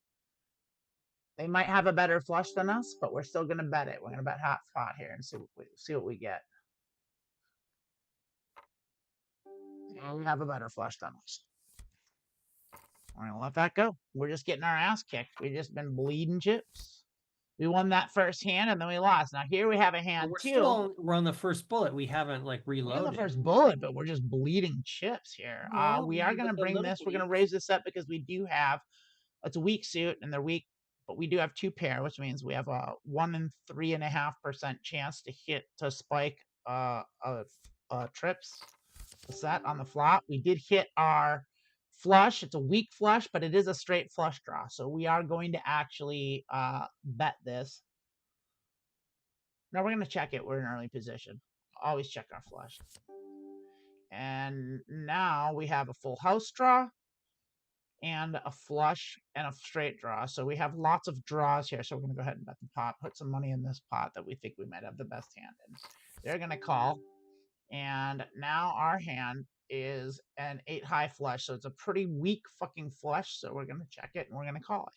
They might have a better flush than us, but we're still going to bet it. We're going to bet half pot here and see what we get. Yeah, we have a better flush than us. We're going to let that go. We're just getting our ass kicked. We've just been bleeding chips. We won that first hand and then we lost. Now here we have a hand too. We're on the first bullet. We haven't like reloaded. We're on the first bullet, but we're just bleeding chips here. Well, We are going to bring this. We're going to raise this up because we do have, it's a weak suit and they're weak, but we do have two pair, which means we have a 1 in 3.5% chance to spike trips set on the flop. We did hit our flush. It's a weak flush, but it is a straight flush draw. So we are going to actually bet this. Now we're going to check it. We're in early position. Always check our flush. And now we have a full house draw and a flush and a straight draw. So we have lots of draws here. So we're going to go ahead and bet the pot, put some money in this pot that we think we might have the best hand in. They're going to call. And now our hand is an 8 high flush. So it's a pretty weak fucking flush. So we're going to check it and we're going to call it.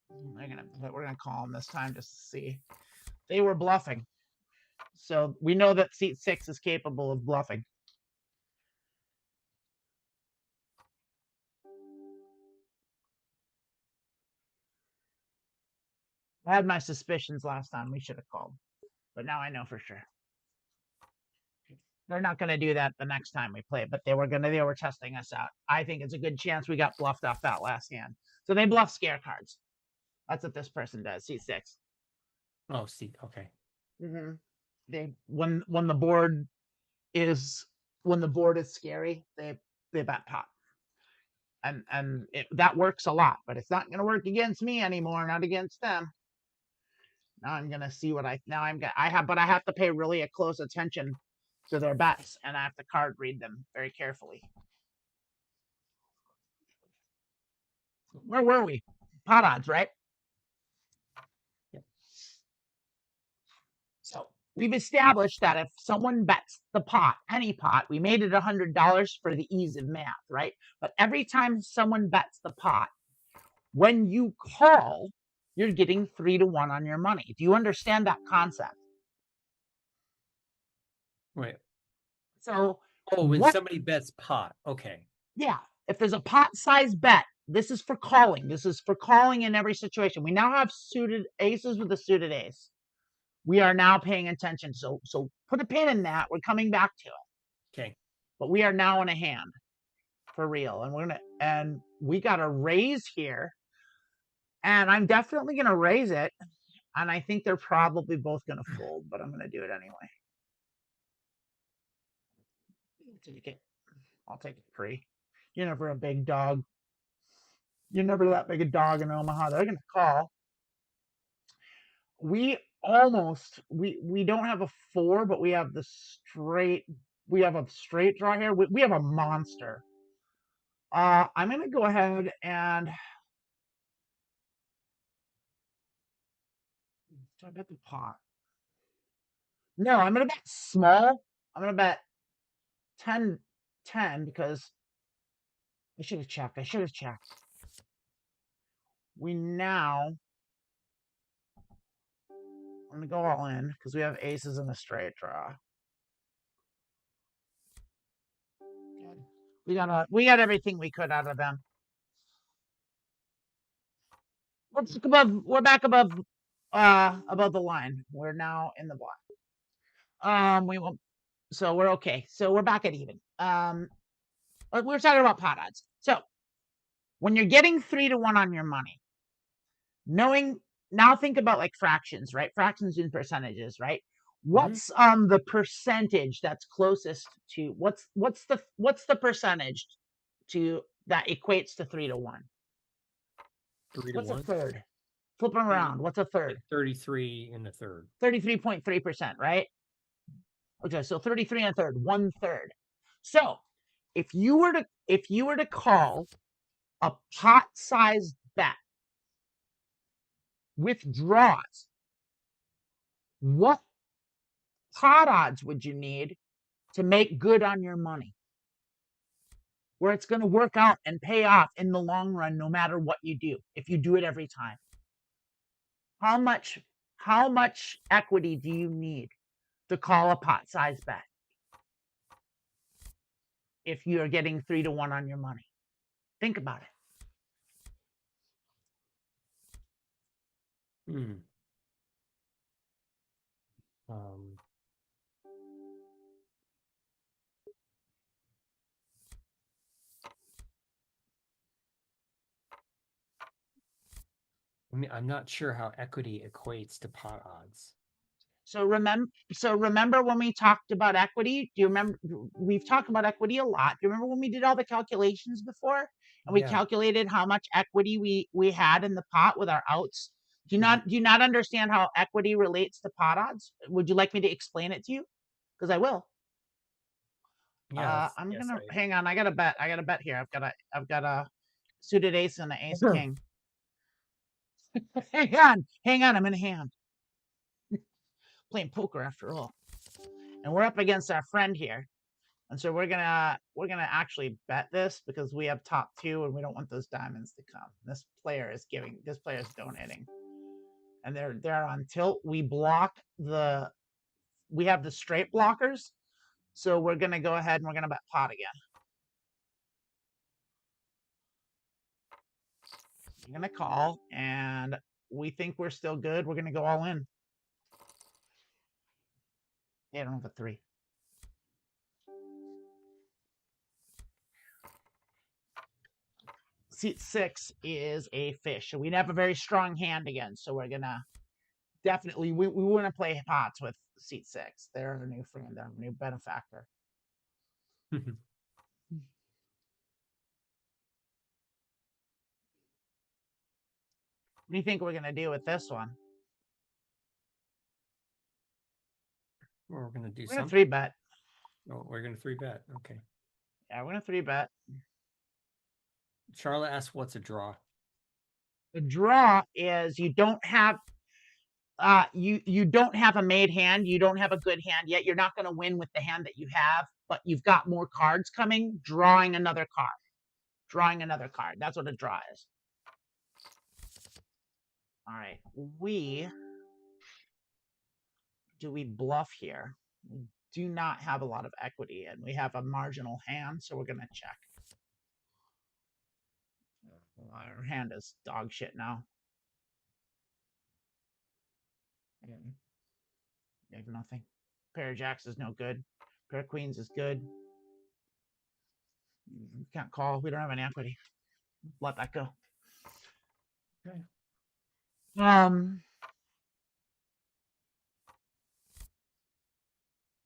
We're going to call them this time just to see. They were bluffing. So we know that seat 6 is capable of bluffing. I had my suspicions last time we should have called, but now I know for sure. They're not going to do that the next time we play, but they were testing us out. I think it's a good chance we got bluffed off that last hand. So they bluff scare cards. That's what this person does. C6. Oh, see, okay. They when the board is scary, they bet pot. And that works a lot, but it's not going to work against me anymore, not against them. Now I'm going to see what I have to pay really a close attention to their bets, and I have to card read them very carefully. Where were we? Pot odds, right? Yep. So we've established that if someone bets the pot, any pot, we made it $100 for the ease of math, right? But every time someone bets the pot, when you call, you're getting 3 to 1 on your money. Do you understand that concept? Right. So, when somebody bets pot, okay. Yeah, if there's a pot size bet, this is for calling. This is for calling in every situation. We now have suited aces with a suited ace. We are now paying attention. So put a pin in that. We're coming back to it. Okay. But we are now in a hand for real, and we got a raise here, and I'm definitely gonna raise it, and I think they're probably both gonna fold, but I'm gonna do it anyway. I'll take it free. You're never a big dog. You're never that big a dog in Omaha. They're gonna call. We don't have a 4, but we have the straight. We have a straight draw here. We have a monster. I'm gonna go ahead and I bet the pot. No, I'm gonna bet small. I'm gonna bet 10 because I should have checked. We now I'm gonna go all in because we have aces and a straight draw. We got everything we could out of them. We're back above the line. We're now in the black. So we're okay. So we're back at even. We're talking about pot odds. So when you're getting 3 to 1 on your money, now think about like fractions, right? Fractions in percentages, right? What's the percentage that's closest to what's the percentage to that equates to 3 to 1? 3 to What's 1? A third? Flipping around. What's a third? 33 in the third. 33.3%, right? Okay, so 33 and a third, 1/3. So if you were to call a pot-sized bet with draws, what pot odds would you need to make good on your money, where it's going to work out and pay off in the long run no matter what you do, if you do it every time? How much equity do you need to call a pot-sized bet if you're getting 3-1 on your money? Think about it. I mean, I'm not sure how equity equates to pot odds. So remember when we talked about equity? Do you remember? We've talked about equity a lot. Do you remember when we did all the calculations before and we calculated how much equity we had in the pot with our outs? Do you not understand how equity relates to pot odds? Would you like me to explain it to you? Because I will. Yeah, I'm gonna hang on. I got a bet here. I've got a suited ace and an ace king. Hang on. I'm in hand. Playing poker after all, and we're up against our friend here, and so we're gonna actually bet this because we have top 2 and we don't want those diamonds to come. This player is donating, and they're on tilt. We have the straight blockers, so we're gonna go ahead and we're gonna bet pot again. I'm gonna call, and we think we're still good. We're gonna go all in. Yeah, I don't have a 3. Seat 6 is a fish, so we'd have a very strong hand again. So we're gonna definitely we want to play pots with seat 6. They're our new friend, our new benefactor. What do you think we're gonna do with this one? Well, we're gonna do we're gonna something. 3-bet. Oh, we're gonna 3-bet. Okay. Yeah, we're gonna 3-bet. Charlotte asks, "What's a draw?" The draw is you don't have you don't have a made hand. You don't have a good hand yet. You're not going to win with the hand that you have, but you've got more cards coming. Drawing another card. That's what a draw is. All right. Do we bluff here? We do not have a lot of equity, and we have a marginal hand, so we're going to check. Our hand is dog shit now. We have nothing. Pair of jacks is no good. Pair of queens is good. We can't call. We don't have any equity. Let that go. Okay.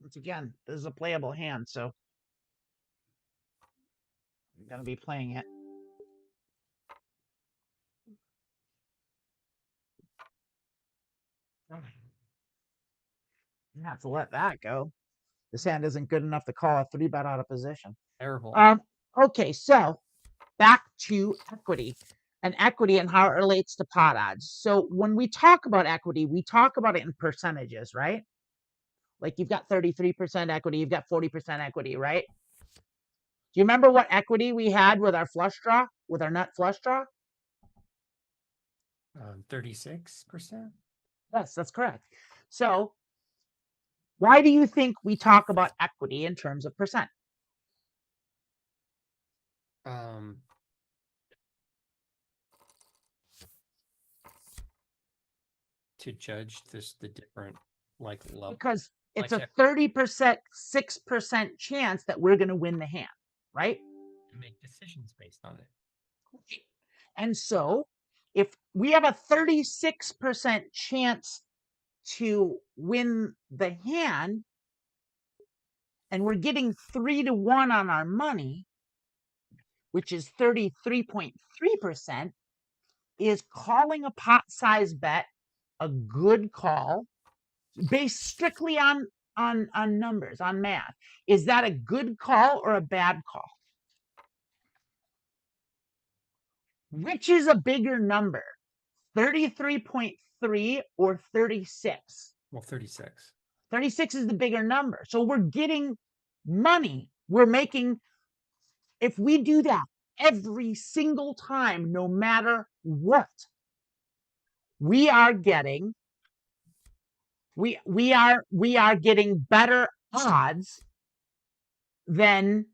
Once again, this is a playable hand, so I'm gonna be playing it. You have to let that go. This hand isn't good enough to call a 3-bet out of position. Terrible. Okay, so back to equity and how it relates to pot odds. So when we talk about equity, we talk about it in percentages, right? Like you've got 33% equity, you've got 40% equity, right? Do you remember what equity we had with our flush draw, with our nut flush draw? 36%. Yes, that's correct. So why do you think we talk about equity in terms of percent? To judge the different level. Because it's a 30%, 6% chance that we're going to win the hand, right? To make decisions based on it. And so if we have a 36% chance to win the hand, and we're getting 3-1 on our money, which is 33.3%, is calling a pot size bet a good call based strictly on numbers, on math. Is that a good call or a bad call? Which is a bigger number, 33.3 or 36? Well, 36. 36 is the bigger number. So we're getting money. We're making, if we do that every single time, no matter what, we are getting better odds than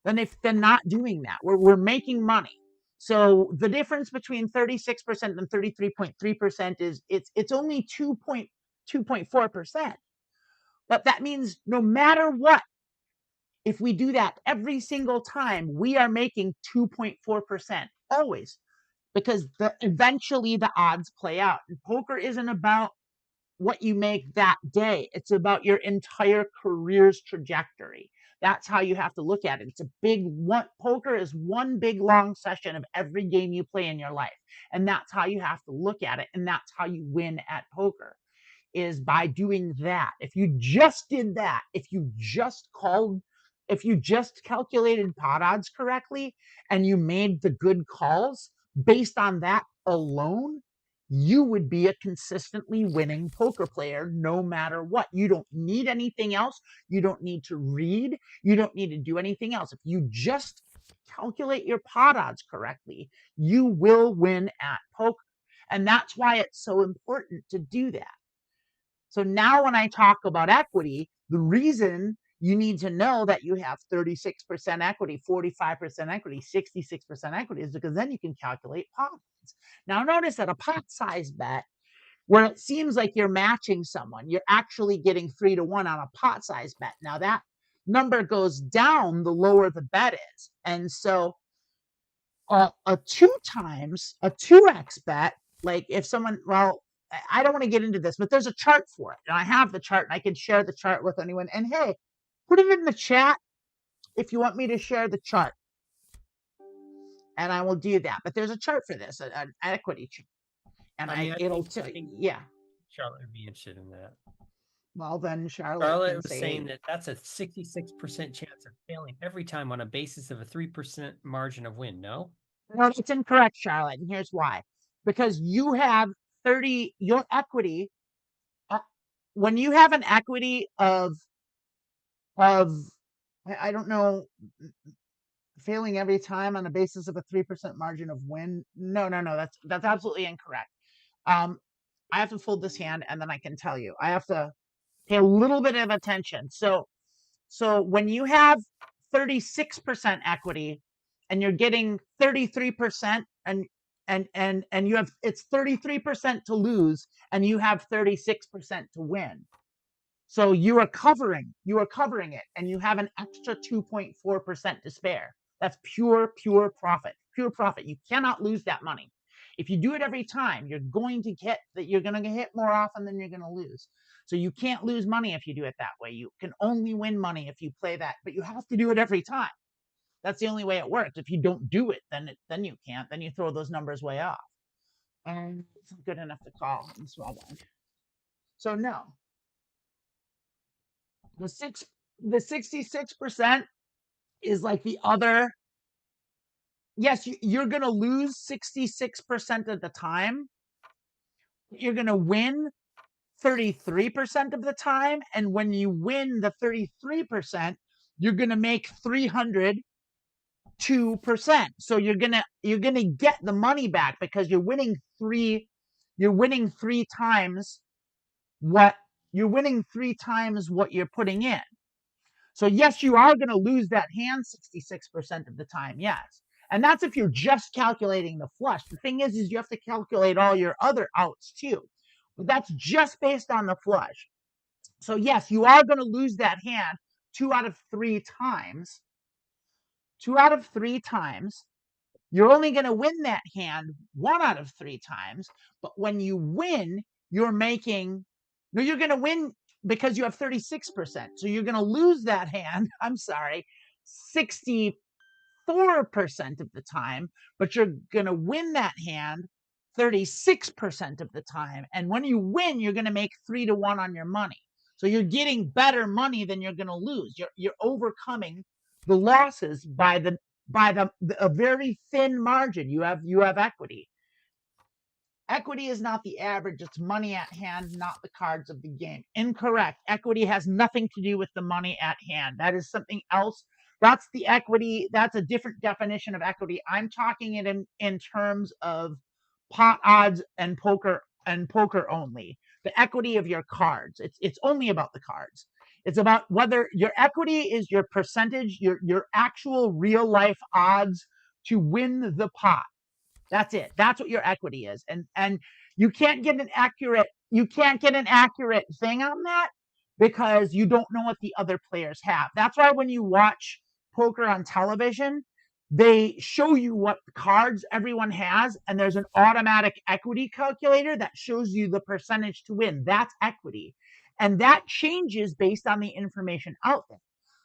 if they're not doing that. We're making money. So the difference between 36% and 33.3% is it's only 2.4%. But that means no matter what, if we do that every single time, we are making 2.4% always, because eventually the odds play out. And poker isn't about what you make that day. It's about your entire career's trajectory. That's how you have to look at it. It's a big one. Poker is one big long session of every game you play in your life. And that's how you have to look at it. And that's how you win at poker, is by doing that. If you just did that, if you just calculated pot odds correctly and you made the good calls based on that alone, you would be a consistently winning poker player no matter what. You don't need anything else. You don't need to read. You don't need to do anything else. If you just calculate your pot odds correctly, you will win at poker. And that's why it's so important to do that. So now when I talk about equity, the reason you need to know that you have 36% equity, 45% equity, 66% equity is because then you can calculate pot odds. Now notice that a pot size bet, where it seems like you're matching someone, you're actually getting 3-1 on a pot size bet. Now that number goes down the lower the bet is. And so a 2x bet, like if someone, well, I don't want to get into this, but there's a chart for it. And I have the chart and I can share the chart with anyone. And hey, put it in the chat if you want me to share the chart. And I will do that. But there's a chart for this, an equity chart. And it'll tell you, yeah. Charlotte would be interested in that. Well, then Charlotte was saying that that's a 66% chance of failing every time on a basis of a 3% margin of win. No, it's incorrect, Charlotte. And here's why. Because you have your equity, when you have an equity of I don't know, failing every time on the basis of a 3% margin of win. No, that's absolutely incorrect. I have to fold this hand and then I can tell you. I have to pay a little bit of attention. So when you have 36% equity and you're getting 33% and you have, it's 33% to lose and you have 36% to win. So you are covering it and you have an extra 2.4% to spare. That's pure profit. Pure profit. You cannot lose that money. If you do it every time, you're going to hit more often than you're going to lose. So you can't lose money if you do it that way. You can only win money if you play that, but you have to do it every time. That's the only way it works. If you don't do it, then you can't. Then you throw those numbers way off. And it's not good enough to call in small blind. So no. The 66% is like the other. Yes, you're going to lose 66% of the time. You're going to win 33% of the time. And when you win the 33%, you're going to make 302%. So you're going to get the money back because you're winning three times what you're putting in. So yes, you are going to lose that hand 66% of the time. Yes. And that's if you're just calculating the flush. The thing is you have to calculate all your other outs too. But that's just based on the flush. So yes, you are going to lose that hand 2 out of 3 times. 2 out of 3 times. You're only going to win that hand 1 out of 3 times. But when you win, you're going to win because you have 36%. So you're going to lose that hand, 64% of the time, but you're going to win that hand 36% of the time. And when you win, you're going to make 3-1 on your money. So you're getting better money than you're going to lose. You're overcoming the losses by a very thin margin. You have equity. Equity is not the average, it's money at hand, not the cards of the game. Incorrect. Equity has nothing to do with the money at hand. That is something else. That's the equity. That's a different definition of equity. I'm talking it in terms of pot odds and poker only. The equity of your cards. It's only about the cards. It's about whether your equity is your percentage, your actual real life odds to win the pot. That's it. That's what your equity is. And you can't get an accurate thing on that because you don't know what the other players have. That's why when you watch poker on television, they show you what cards everyone has, and there's an automatic equity calculator that shows you the percentage to win. That's equity. And that changes based on the information out there.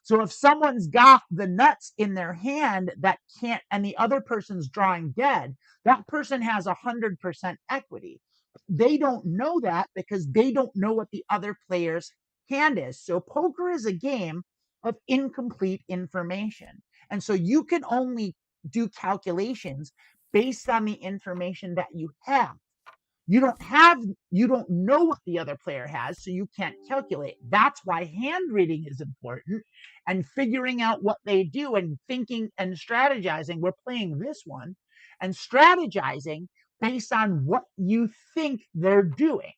So if someone's got the nuts in their hand that can't, and the other person's drawing dead, that person has 100% equity. They don't know that because they don't know what the other player's hand is. So poker is a game of incomplete information. And so you can only do calculations based on the information that you have. You don't know what the other player has, so you can't calculate. That's why hand reading is important and figuring out what they do and thinking and strategizing. We're playing this one and strategizing based on what you think they're doing.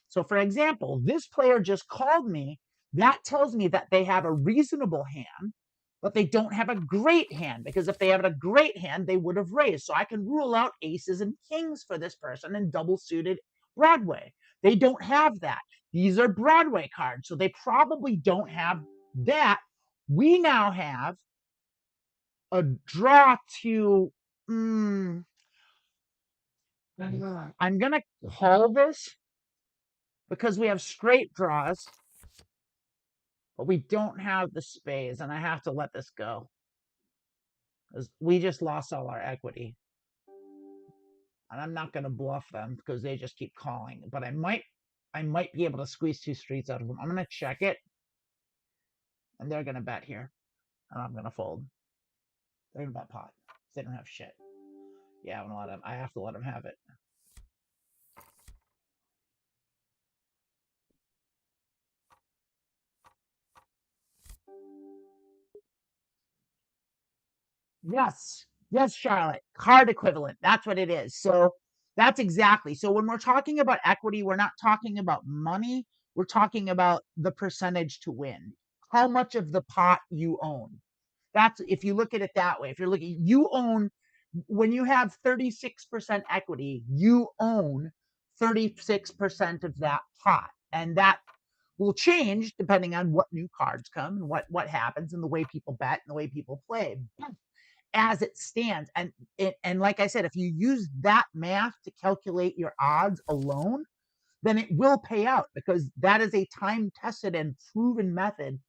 So, for example, this player just called me. That tells me that they have a reasonable hand, but they don't have a great hand, because if they had a great hand, they would have raised. So I can rule out aces and kings for this person and double suited Broadway. They don't have that. These are Broadway cards, so they probably don't have that. We now have a draw to. I'm going to call this because we have straight draws, but we don't have the spades, and I have to let this go because we just lost all our equity. And I'm not going to bluff them because they just keep calling. But I might be able to squeeze 2 streets out of them. I'm going to check it, and they're going to bet here, and I'm going to fold. They're going to bet pot. They don't have shit. Yeah, I'm gonna let them. I have to let them have it. Yes. Yes, Charlotte. Card equivalent. That's what it is. So that's exactly. So when we're talking about equity, we're not talking about money. We're talking about the percentage to win. How much of the pot you own. That's if you look at it that way. If you're looking, you own, when you have 36% equity, you own 36% of that pot. And that will change depending on what new cards come and what happens and the way people bet and the way people play. But as it stands, and like I said, if you use that math to calculate your odds alone, then it will pay out because that is a time tested and proven method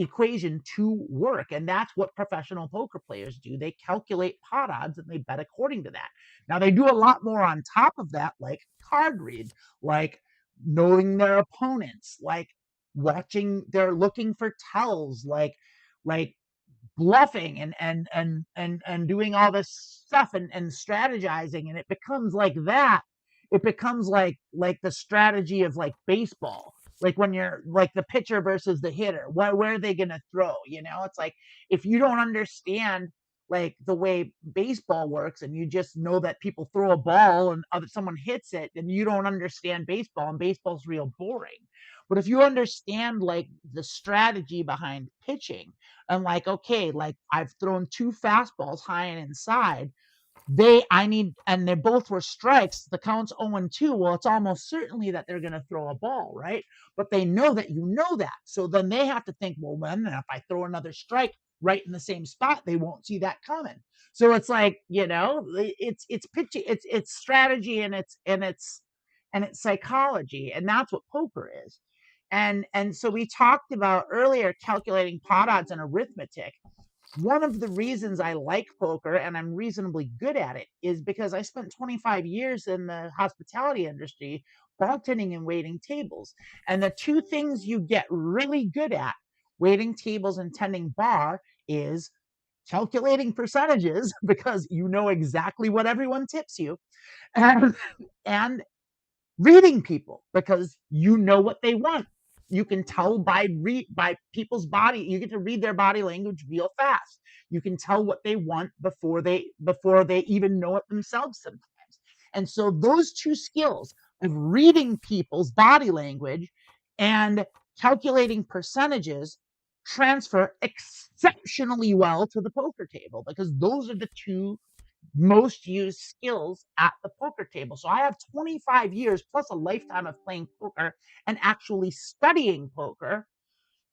equation to work. And that's what professional poker players do. They calculate pot odds and they bet according to that. Now they do a lot more on top of that, like card read, like knowing their opponents, like watching, they're looking for tells, like bluffing and doing all this stuff and strategizing, and it becomes like that. It becomes like the strategy of like baseball, like when you're like the pitcher versus the hitter, where are they going to throw, it's like if you don't understand like the way baseball works and you just know that people throw a ball and someone hits it, then you don't understand baseball, and baseball's real boring. But if you understand like the strategy behind pitching, and like, okay, like I've thrown 2 fastballs high and inside, and they both were strikes, the count's 0-2. Well, it's almost certainly that they're going to throw a ball, right? But they know that that. So then they have to think, well, then if I throw another strike right in the same spot, they won't see that coming. So it's like, it's pitching, it's strategy, and it's psychology, and that's what poker is. And so we talked about earlier calculating pot odds and arithmetic. One of the reasons I like poker and I'm reasonably good at it is because I spent 25 years in the hospitality industry, bartending and waiting tables. And the two things you get really good at, waiting tables and tending bar, is calculating percentages because you know exactly what everyone tips you, and, and reading people because you know what they want. You can tell by people's body. You get to read their body language real fast. You can tell what they want before they even know it themselves sometimes. And so those two skills of reading people's body language and calculating percentages transfer exceptionally well to the poker table because those are the two most used skills at the poker table. So I have 25 years plus a lifetime of playing poker and actually studying poker,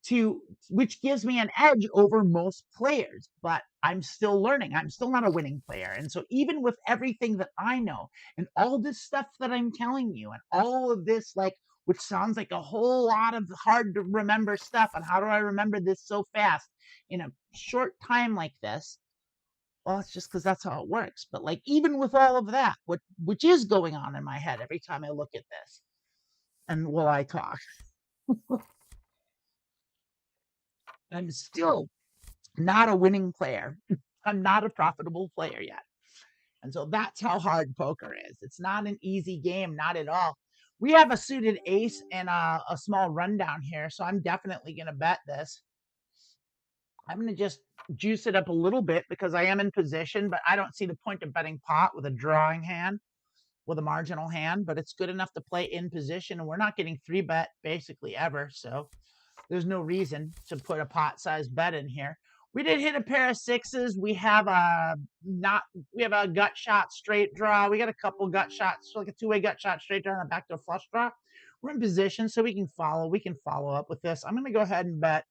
to which gives me an edge over most players, but I'm still learning. I'm still not a winning player. And so even with everything that I know and all this stuff that I'm telling you and all of this, like, which sounds like a whole lot of hard to remember stuff, and how do I remember this so fast in a short time like this? Well, it's just because that's how it works. But like even with all of that, which is going on in my head every time I look at this, and while I talk, I'm still not a winning player. I'm not a profitable player yet. And so that's how hard poker is. It's not an easy game, not at all. We have a suited ace and a small rundown here, so I'm definitely going to bet this. I'm going to just juice it up a little bit because I am in position, but I don't see the point of betting pot with a drawing hand, with a marginal hand, but it's good enough to play in position. And we're not getting 3-bet basically ever. So there's no reason to put a pot size bet in here. We did hit a pair of sixes. We have a gut shot straight draw. We got a couple gut shots, like a two-way gut shot straight draw and a backdoor flush draw. We're in position, so we can follow up with this. I'm going to go ahead and bet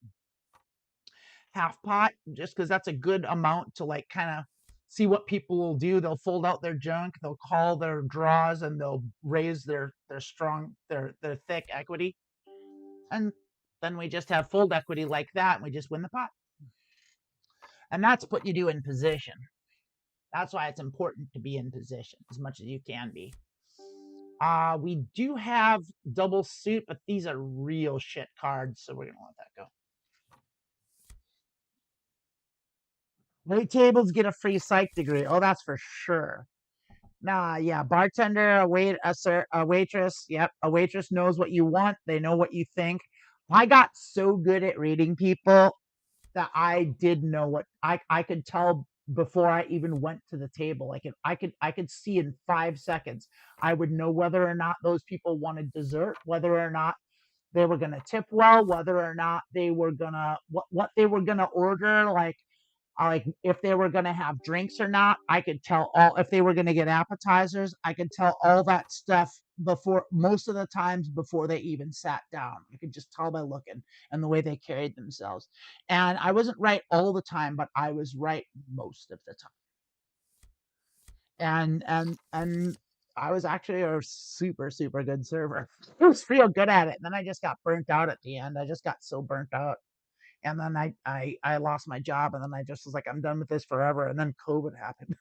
half pot just because that's a good amount to like kind of see what people will do. They'll fold out their junk, they'll call their draws, and they'll raise their thick equity. And then we just have fold equity like that, and we just win the pot. And that's what you do in position. That's why it's important to be in position as much as you can be. We do have double suit, but these are real shit cards, so we're gonna let that go. Wait tables get a free psych degree. Oh, that's for sure. Nah, yeah, bartender, a waitress. Yep, a waitress knows what you want. They know what you think. I got so good at reading people that I did know what I could tell before I even went to the table. Like I could see in 5 seconds. I would know whether or not those people wanted dessert, whether or not they were gonna tip well, whether or not they were gonna what they were gonna order, like if they were going to have drinks or not. I could tell all, if they were going to get appetizers. I could tell all that stuff before, most of the times before they even sat down. I could just tell by looking and the way they carried themselves. And I wasn't right all the time, but I was right most of the time. And I was actually a super super good server. I was real good at it. And then I just got burnt out at the end. I just got so burnt out. And then I lost my job, and then I just was like, I'm done with this forever. And then COVID happened.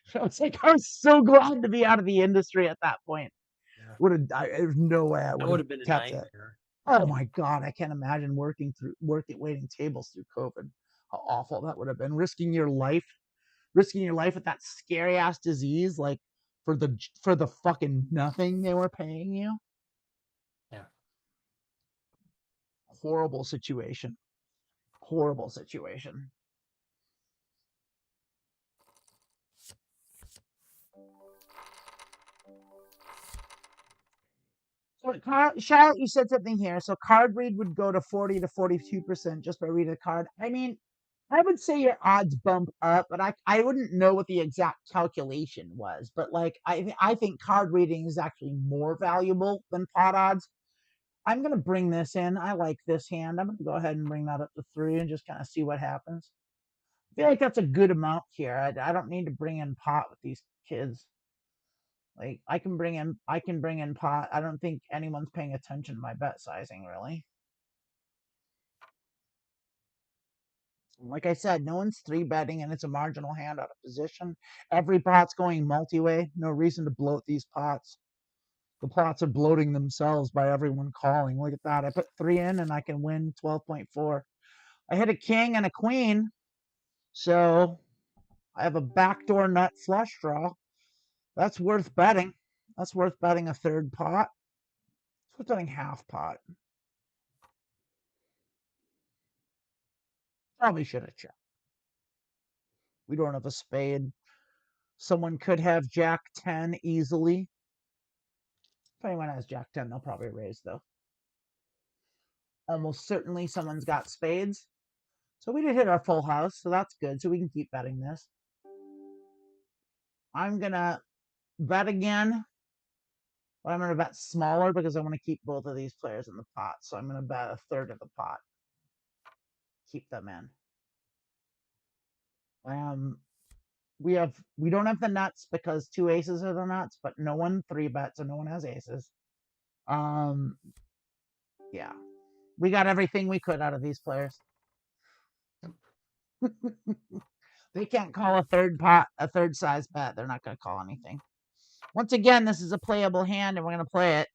So it's like I was so glad to be out of the industry at that point. Yeah. There's no way I That would would have have been a kept it. nightmare. Oh my god, I can't imagine waiting tables through COVID. How awful that would have been. Risking your life with that scary ass disease, like for the fucking nothing they were paying you. Yeah. Horrible situation. Horrible situation. So, Charlotte, you said something here. So, card read would go to 40 to 42% just by reading the card. I mean, I would say your odds bump up, but I wouldn't know what the exact calculation was. But like, I think card reading is actually more valuable than pot odds. I'm gonna bring this in. I like this hand. I'm gonna go ahead and bring that up to 3 and just kind of see what happens. I feel like that's a good amount here. I don't need to bring in pot with these kids. Like I can bring in pot. I don't think anyone's paying attention to my bet sizing really. Like I said, no one's 3-betting, and it's a marginal hand out of position. Every pot's going multi-way. No reason to bloat these pots. The pots are bloating themselves by everyone calling. Look at that. I put 3 in, and I can win 12.4. I hit a king and a queen, so I have a backdoor nut flush draw. That's worth betting. That's worth betting a third pot. It's worth betting half pot. Probably should have checked. We don't have a spade. Someone could have Jack 10 easily. If anyone has Jack 10, they'll probably raise, though. Almost certainly someone's got spades. So we did hit our full house, so that's good. So we can keep betting this. I'm going to bet again. But I'm going to bet smaller because I want to keep both of these players in the pot. So I'm going to bet a third of the pot. Keep them in. We don't have the nuts because 2 aces are the nuts, but no one 3-bets and no one has aces. Yeah. We got everything we could out of these players. They can't call a third size bet. They're not going to call anything. Once again, this is a playable hand, and we're going to play it.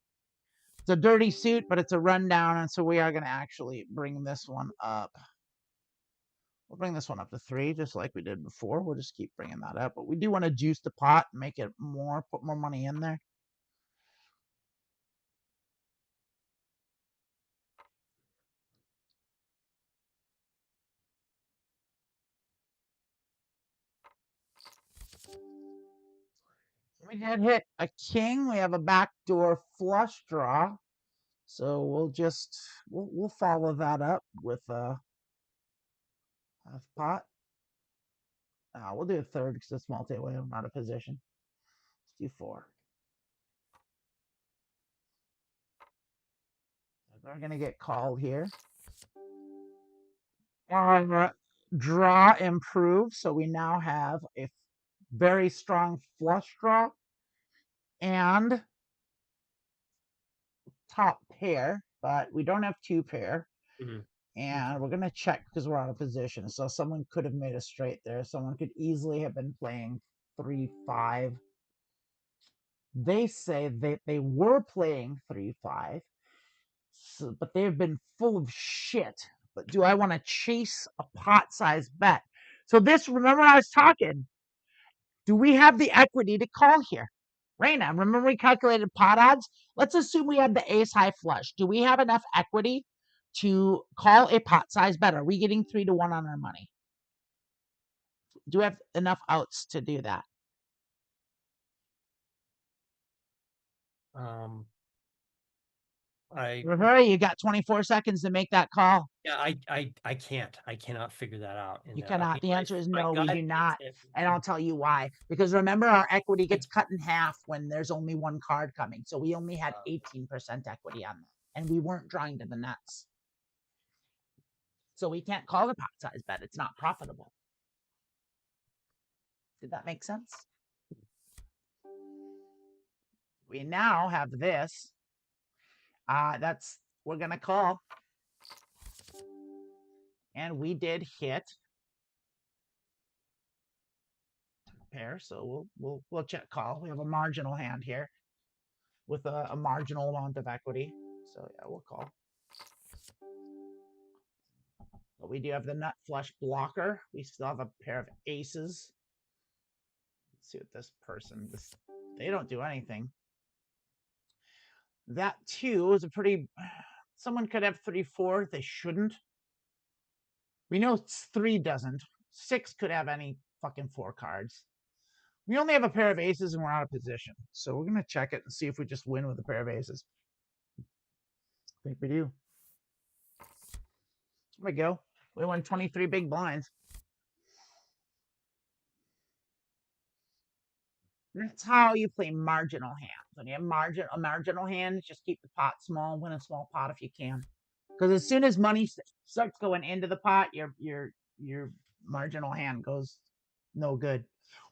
It's a dirty suit, but it's a rundown, and so we are going to actually bring this one up. We'll bring this one up to 3, just like we did before. We'll just keep bringing that up. But we do want to juice the pot and make it more, put more money in there. We did hit a king. We have a backdoor flush draw. So we'll follow that up with a half pot. We'll do a third because it's multi-way. I'm out of position. Let's do 4. We're going to get called here. Our draw improved, so we now have a very strong flush draw and top pair, but we don't have 2 pair. And we're going to check because we're out of position. So someone could have made a straight there. Someone could easily have been playing 3-5. They say they were playing 3-5, so, but they've been full of shit. But do I want to chase a pot size bet? So this, remember I was talking, do we have the equity to call here? Rayna, remember we calculated pot odds? Let's assume we have the ace high flush. Do we have enough equity to call a pot size bet? Are we getting 3-1 on our money? Do we have enough outs to do that? You got 24 seconds to make that call. Yeah, I can't. I cannot figure that out. You cannot. The answer is no, we do not. And I'll tell you why. Because remember, our equity gets cut in half when there's only one card coming. So we only had 18% equity on that. And we weren't drawing to the nuts. So we can't call the pot size bet. It's not profitable. Did that make sense? We now have this. We're going to call. And we did hit pair, so we'll check call. We have a marginal hand here with a marginal amount of equity. So yeah, we'll call. But we do have the nut flush blocker. We still have a pair of aces. Let's see what this person, they don't do anything. That 2 is a pretty, someone could have 3-4. They shouldn't. We know 3 doesn't. 6 could have any fucking 4 cards. We only have a pair of aces and we're out of position. So we're going to check it and see if we just win with a pair of aces. I think we do. There we go. We won 23 big blinds. That's how you play marginal hands. When you have a marginal hand, just keep the pot small, win a small pot if you can. Because as soon as money starts going into the pot, your marginal hand goes no good.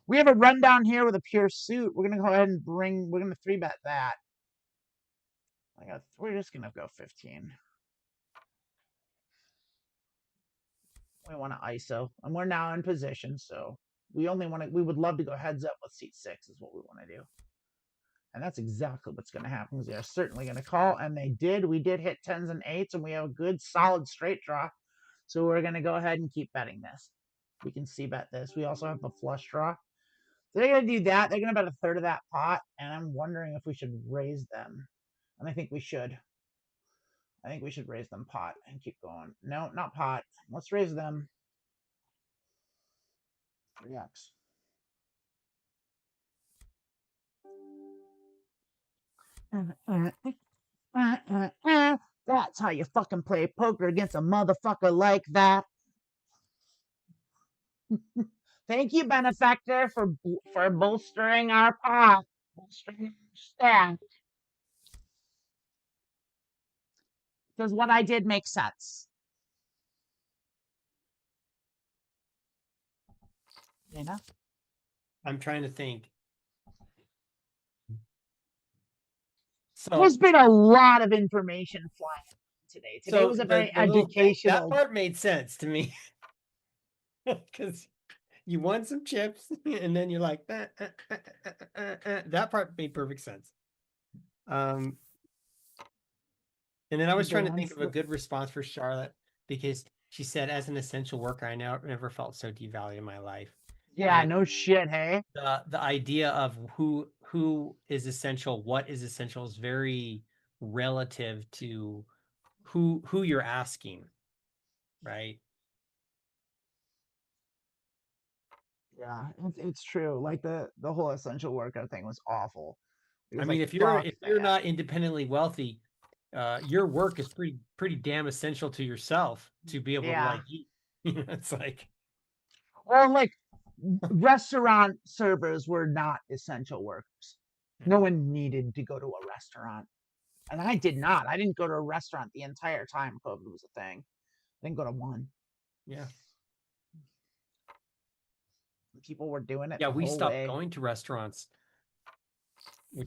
We have a rundown here with a pure suit. We're gonna go ahead and we're gonna 3-bet that. We're just gonna go 15. We want to ISO, and we're now in position. So we would love to go heads up with seat 6 is what we want to do. And that's exactly what's going to happen. They're certainly going to call, and they did. We did hit 10s and 8s, and we have a good solid straight draw. So we're going to go ahead and keep betting this. We can see bet this. We also have the flush draw. So they're going to do that. They're going to bet a third of that pot, and I'm wondering if we should raise them. And I think we should. I think we should raise them pot and keep going. No, not pot. Let's raise them 3x. That's how you fucking play poker against a motherfucker like that. Thank you, benefactor, for bolstering our pot, bolstering our staff. Does what I did make sense? You know? I'm trying to think. So there's been a lot of information flying today. Today was a very educational. That part made sense to me because you won some chips, and then you're like, that part made perfect sense. And then I was trying to think of a good response for Charlotte because she said, "As an essential worker, I never felt so devalued in my life." Yeah, and no shit, hey. The idea of who is essential, what is essential, is very relative to who you're asking, right? Yeah, it's true. Like the whole essential worker thing was awful. I mean, if you're not independently wealthy, your work is pretty damn essential to yourself to be able to like eat. It's like, well, like restaurant servers were not essential workers. No one needed to go to a restaurant, and I did not. I didn't go to a restaurant the entire time COVID was a thing. I didn't go to one. Yeah. People were doing it. Yeah, we stopped going to restaurants.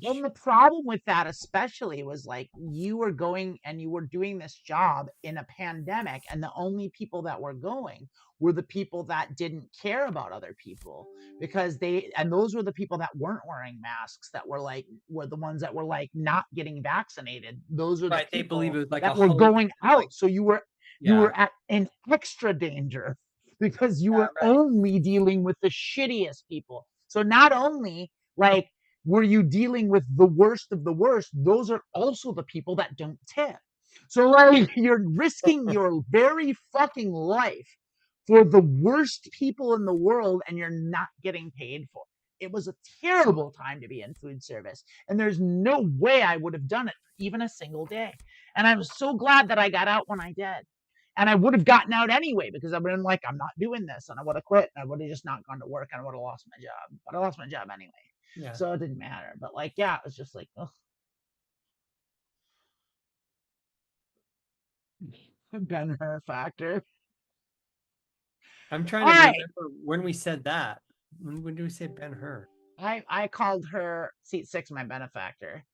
And the problem with that especially was like you were going and you were doing this job in a pandemic, and the only people that were going were the people that didn't care about other people, because those were the people that weren't wearing masks, that were the ones that were like not getting vaccinated. Those are the people they believe it was like that were going out. So you were at an extra danger because you were only dealing with the shittiest people. So not only like were you dealing with the worst of the worst, those are also the people that don't tip. So like you're risking your very fucking life for the worst people in the world, and you're not getting paid for it. It was a terrible time to be in food service, and there's no way I would have done it for even a single day. And I was so glad that I got out when I did. And I would have gotten out anyway, because I've been like, I'm not doing this, and I would have quit, and I would have just not gone to work, and I would have lost my job. But I lost my job anyway. Yeah. So it didn't matter. But like, yeah, it was just like, ugh. Ben-Hur factor. I'm trying to remember when we said that. When did we say Ben-Hur? I called her seat 6 my benefactor.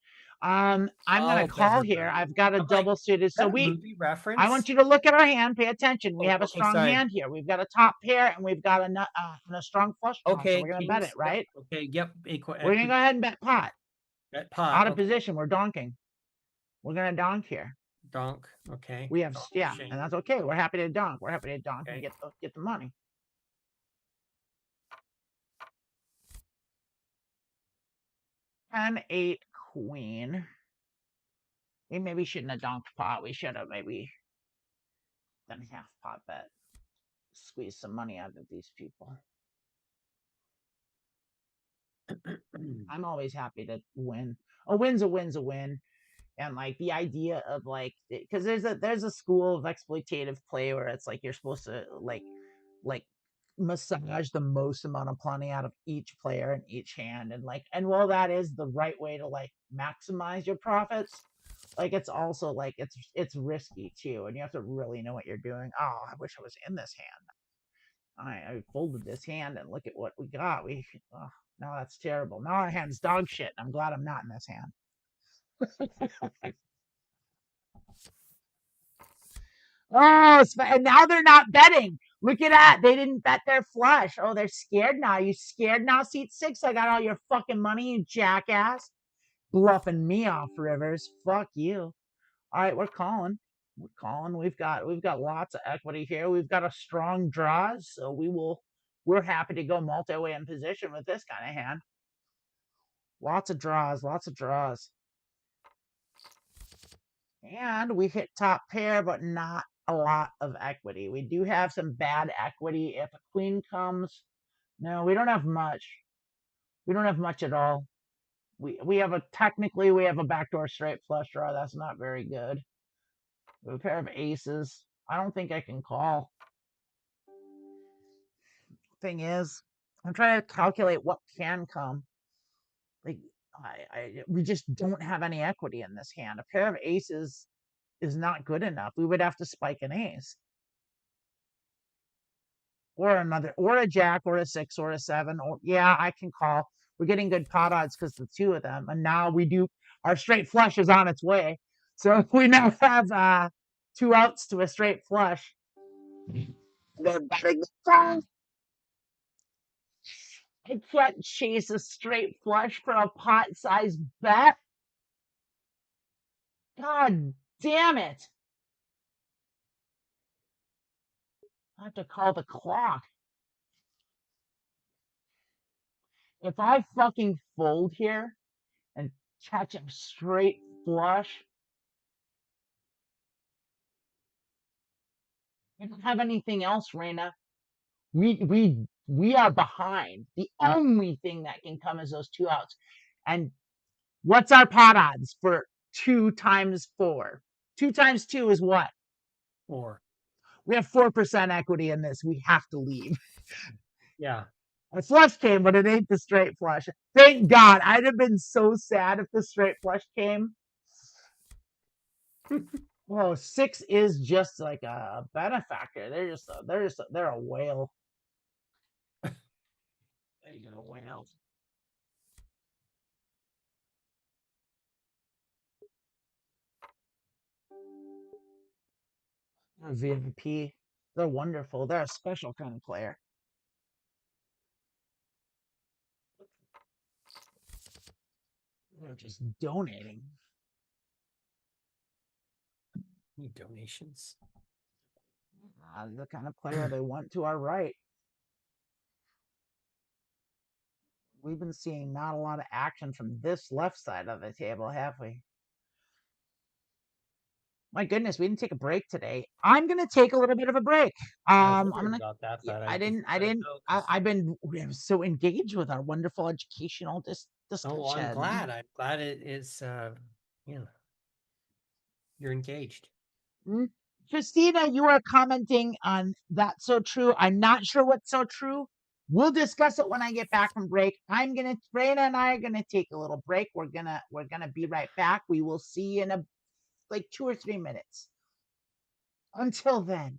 I'm gonna call here. I've got a double suited. So movie reference. I want you to look at our hand. Pay attention. We have a strong hand here. We've got a top pair, and we've got a strong flush draw. Okay, so we're gonna bet it, right? Okay, yep. We're gonna go ahead and bet pot. Bet pot. Out of position. We're donking. We're gonna donk here. Donk. Okay. We have and that's okay. We're happy to donk. We're happy to donk and get the money. 10-8 queen. We maybe shouldn't have donked pot. We should have maybe done half pot bet. Squeeze some money out of these people. I'm always happy to win. A win's a win's a win. And like the idea of like, because there's a school of exploitative play where it's like you're supposed to like massage the most amount of money out of each player in each hand, and while that is the right way to like maximize your profits, like it's also like it's risky too, and you have to really know what you're doing. Oh, I wish I was in this hand. I folded this hand, and look at what we got. No, that's terrible. Now our hand's dog shit. I'm glad I'm not in this hand. Oh, and now they're not betting. Look at that. They didn't bet their flush. Oh, they're scared now. You scared now, seat 6? I got all your fucking money, you jackass. Bluffing me off, Rivers. Fuck you. All right, we're calling. We're calling. We've got lots of equity here. We've got a strong draws, so we're happy to go multi-way in position with this kind of hand. Lots of draws, lots of draws. And we hit top pair, but not a lot of equity. We do have some bad equity. If a queen comes, no, we don't have much. We don't have much at all. We have a technically we have a backdoor straight flush draw. That's not very good. We have a pair of aces. I don't think I can call. Thing is, I'm trying to calculate what can come. Like we just don't have any equity in this hand. A pair of aces is not good enough. We would have to spike an ace. Or another, or a jack, or a 6, or a 7, or yeah, I can call. We're getting good pot odds because the two of them, and now we do. Our straight flush is on its way, so we now have 2 outs to a straight flush. They're betting the front. I can't chase a straight flush for a pot-sized bet. God damn it! I have to call the clock. If I fucking fold here and catch a straight flush, I don't have anything else, Rayna. We are behind. The only thing that can come is those 2 outs. And what's our pot odds for 2 times 4? 2 times 2 is what? 4. We have 4% equity in this. We have to leave. Yeah. A flush came, but it ain't the straight flush. Thank God. I'd have been so sad if the straight flush came. Whoa, 6 is just like a benefactor. They're a whale. They're a whale. They're VIP. They're wonderful. They're a special kind of player. They're just donating. Need donations. The kind of player they want to our right. We've been seeing not a lot of action from this left side of the table, have we? My goodness, we didn't take a break today. I'm gonna take a little bit of a break. I was I'm wondering gonna. about that, Yeah, but I just didn't. let it go 'cause- I've been so engaged with our wonderful educational discussion. Oh, I'm glad. I'm glad it is. You know, you're engaged. Christina, you are commenting on That's So True. I'm not sure what's so true. We'll discuss it when I get back from break. Rayna and I are gonna take a little break. We're gonna be right back. We will see you in like 2 or 3 minutes. Until then.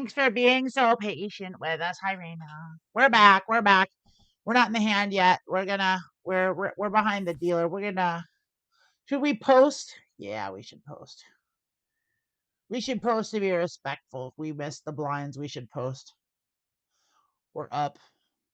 Thanks for being so patient with us. Hi, Rayna. We're back. We're back. We're not in the hand yet. We're behind the dealer. Should we post? Yeah, we should post. We should post to be respectful. If we missed the blinds, we should post. We're up.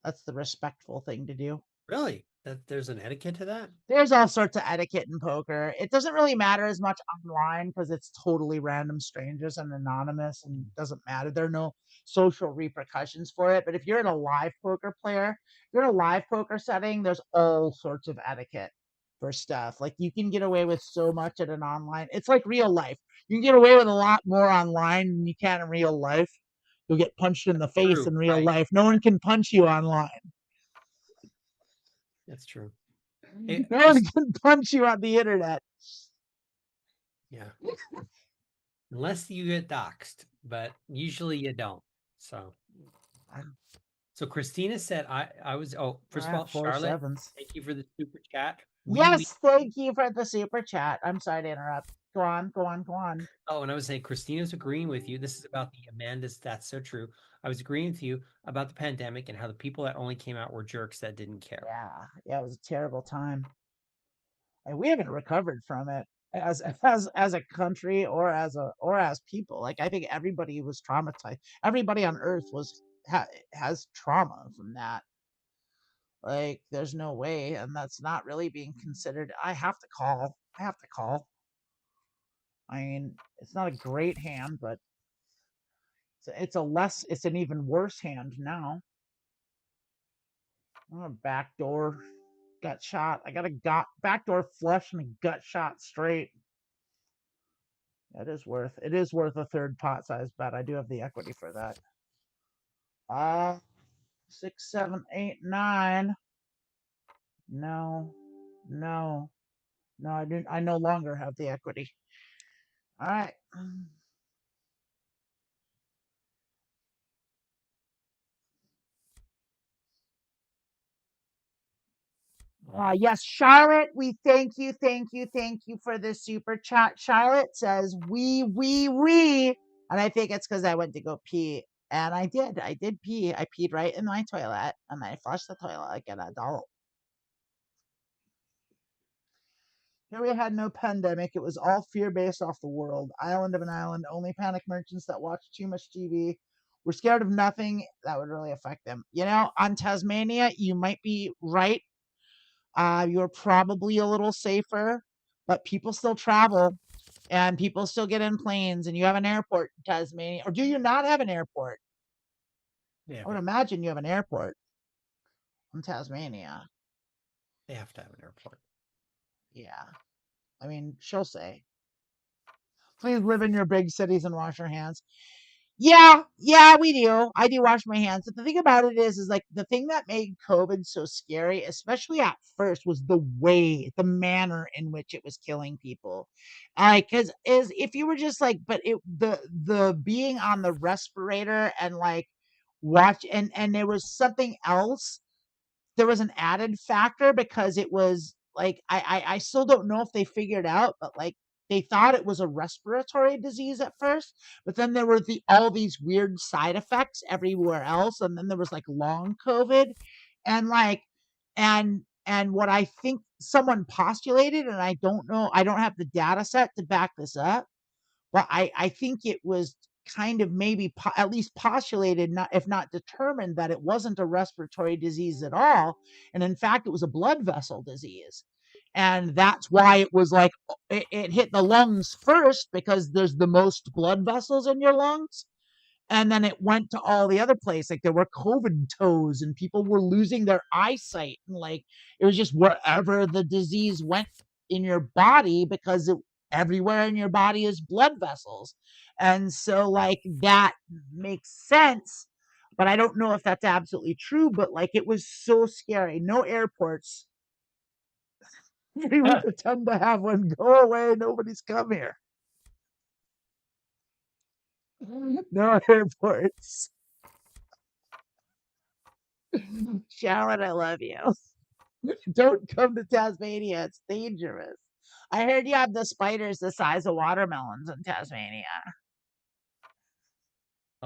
That's the respectful thing to do. Really? That there's an etiquette to that? There's all sorts of etiquette in poker. It doesn't really matter as much online because it's totally random strangers and anonymous and doesn't matter. There are no social repercussions for it. But if you're in a live poker player, if you're in a live poker setting, there's all sorts of etiquette for stuff. Like you can get away with so much at an online. It's like real life. You can get away with a lot more online than you can in real life. You'll get punched in the face True. in real Right. life. No one can punch you online. That's true. No one can punch you on the internet. Yeah. Unless you get doxxed, but usually you don't. So Christina said I was first of all, Four Charlotte, sevens. thank you for the super chat. Yes, thank you for the super chat. I'm sorry to interrupt. Go on, go on, go on. Oh, and I was saying Christina's agreeing with you. This is about the Amanda's. That's so true. I was agreeing with you about the pandemic and how the people that only came out were jerks that didn't care. Yeah, it was a terrible time. And we haven't recovered from it as a country or as people. Like I think everybody was traumatized. Everybody on earth has trauma from that. Like there's no way, and that's not really being considered. I have to call. I mean, it's not a great hand, but it's an even worse hand now. I'm a backdoor gut shot. I got a backdoor flush and a gut shot straight. It is worth a third pot size bet. I do have the equity for that. 6, 7, 8, 9. No, no, no. I didn't. I no longer have the equity. All right. Yes, Charlotte, we thank you for the super chat. Charlotte says, we. And I think it's because I went to go pee. And I did pee. I peed right in my toilet and I flushed the toilet like an adult. Here we had no pandemic. It was all fear based off the world. Island of an island, only panic merchants that watch too much TV. We're scared of nothing that would really affect them. On Tasmania, you might be right. You're probably a little safer, but people still travel and people still get in planes, and you have an airport in Tasmania. Or do you not have an airport? Yeah, I would imagine you have an airport in Tasmania. they have to have an airport. Yeah. I mean, she'll say, please live in your big cities and wash your hands. Yeah, we do. I do wash my hands. But the thing about it is like the thing that made COVID so scary, especially at first, was the manner in which it was killing people. Because is if you were just like, but the being on the respirator and like watch and there was something else, there was an added factor because it was like I still don't know if they figured out, but like they thought it was a respiratory disease at first, but then there were all these weird side effects everywhere else, and then there was like long COVID, and like and what I think someone postulated, and I don't know, I don't have the data set to back this up, but I think it was kind of maybe at least postulated, not if not determined, that it wasn't a respiratory disease at all, and in fact it was a blood vessel disease, and that's why it was like it hit the lungs first because there's the most blood vessels in your lungs, and then it went to all the other places. Like there were COVID toes and people were losing their eyesight, and like it was just wherever the disease went in your body, because everywhere in your body is blood vessels, and so like that makes sense, but I don't know if that's absolutely true. But like it was so scary. No airports. We pretend to have one. Go away, nobody's come here. No airports. Sharon, I love you. Don't come to Tasmania. It's dangerous. I heard you have the spiders the size of watermelons in Tasmania.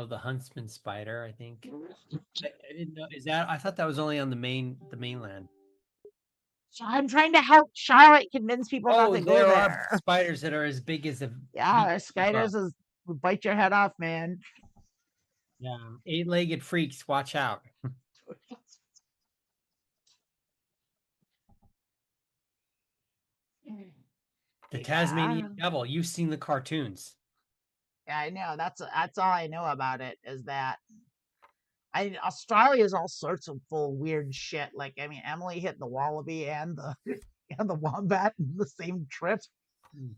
Oh, the huntsman spider, I think. I didn't know. Is that? I thought that was only on the mainland. So I'm trying to help Charlotte convince people not Oh, to go there are there. spiders that are as big as a Yeah, beach there's bug. spiders will bite your head off, man. Yeah, eight-legged freaks. Watch out. The Yeah, Tasmanian devil. You've seen the cartoons. yeah, I know. That's all I know about it is that Australia is all sorts of full weird shit. Like I mean, Emily hit the wallaby and the and the wombat in the same trip. Mm.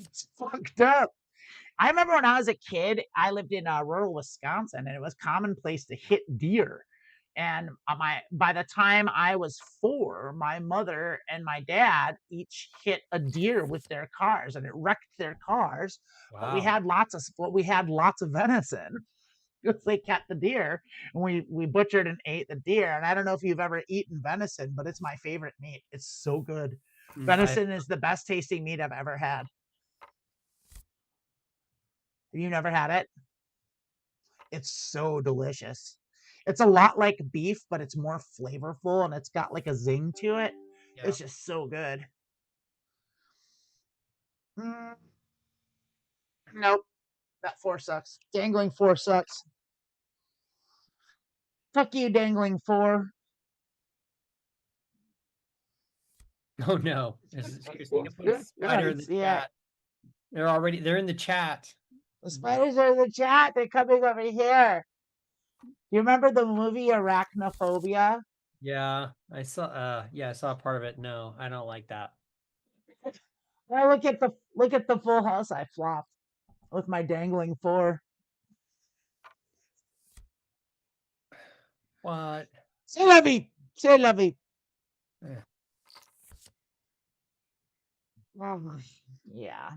It's fucked up. I remember when I was a kid, I lived in rural Wisconsin, and it was commonplace to hit deer. And by the time I was 4, my mother and my dad each hit a deer with their cars, and it wrecked their cars. But Wow. we had lots of venison because they kept the deer, and we butchered and ate the deer. And I don't know if you've ever eaten venison, but it's my favorite meat. It's so good. I Venison is the best tasting meat I've ever had. Have you never had it? It's so delicious. It's a lot like beef, but it's more flavorful and it's got like a zing to it. yeah. It's just so good. Mm, nope, that 4 sucks. Dangling 4 sucks. Fuck you, dangling 4. Oh no. Christina put a spider in the Yeah, chat. They're in the chat. the spiders are in the chat. They're coming over here. You remember the movie Arachnophobia? Yeah, I saw part of it. No, I don't like that. Well, look at the full house I flopped with my dangling 4. What? C'est la vie. C'est la vie. Eh. Oh, yeah.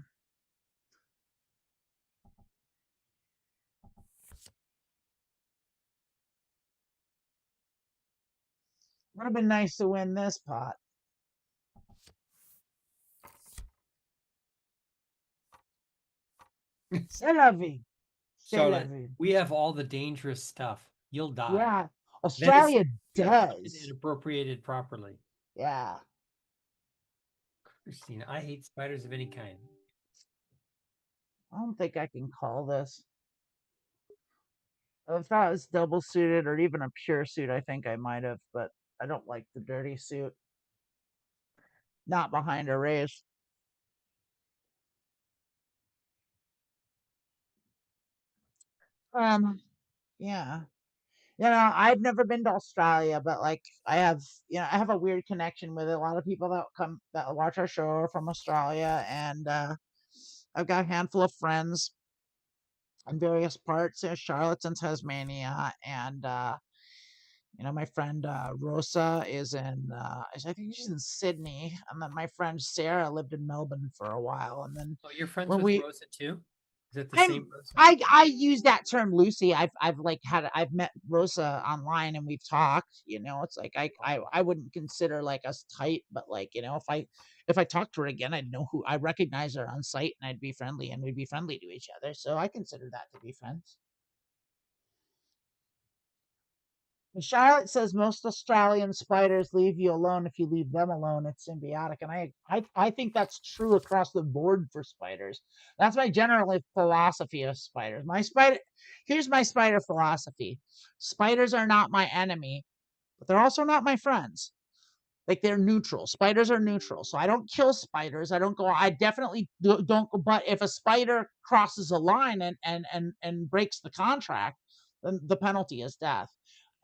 Would have been nice to win this pot. C'est la vie. C'est la Charlotte, vie. we have all the dangerous stuff. You'll die. Yeah, Venison Australia hunted and does. appropriated properly. Yeah. Christina, I hate spiders of any kind. I don't think I can call this. If I was double suited or even a pure suit, I think I might have, but I don't like the dirty suit. Not behind a raise. Yeah. I've never been to Australia, but like I have a weird connection with it. A lot of people that watch our show are from Australia, and I've got a handful of friends in various parts. Charlotte's in Tasmania, and my friend Rosa is I think she's in Sydney, and then my friend Sarah lived in Melbourne for a while, and then Oh, you're friends when with we Rosa too? Is it the I'm same Rosa? I use that term loosely. I've met Rosa online and we've talked. It's like I wouldn't consider like us tight, but like if I talked to her again, I'd know who I recognize her on sight and I'd be friendly and we'd be friendly to each other. So I consider that to be friends. And Charlotte says most Australian spiders leave you alone if you leave them alone. It's symbiotic, and I think that's true across the board for spiders. That's my general philosophy of spiders. Here's my spider philosophy: spiders are not my enemy, but they're also not my friends. Like they're neutral. Spiders are neutral. So I don't kill spiders. I don't go. I definitely don't. But if a spider crosses a line and breaks the contract, then the penalty is death.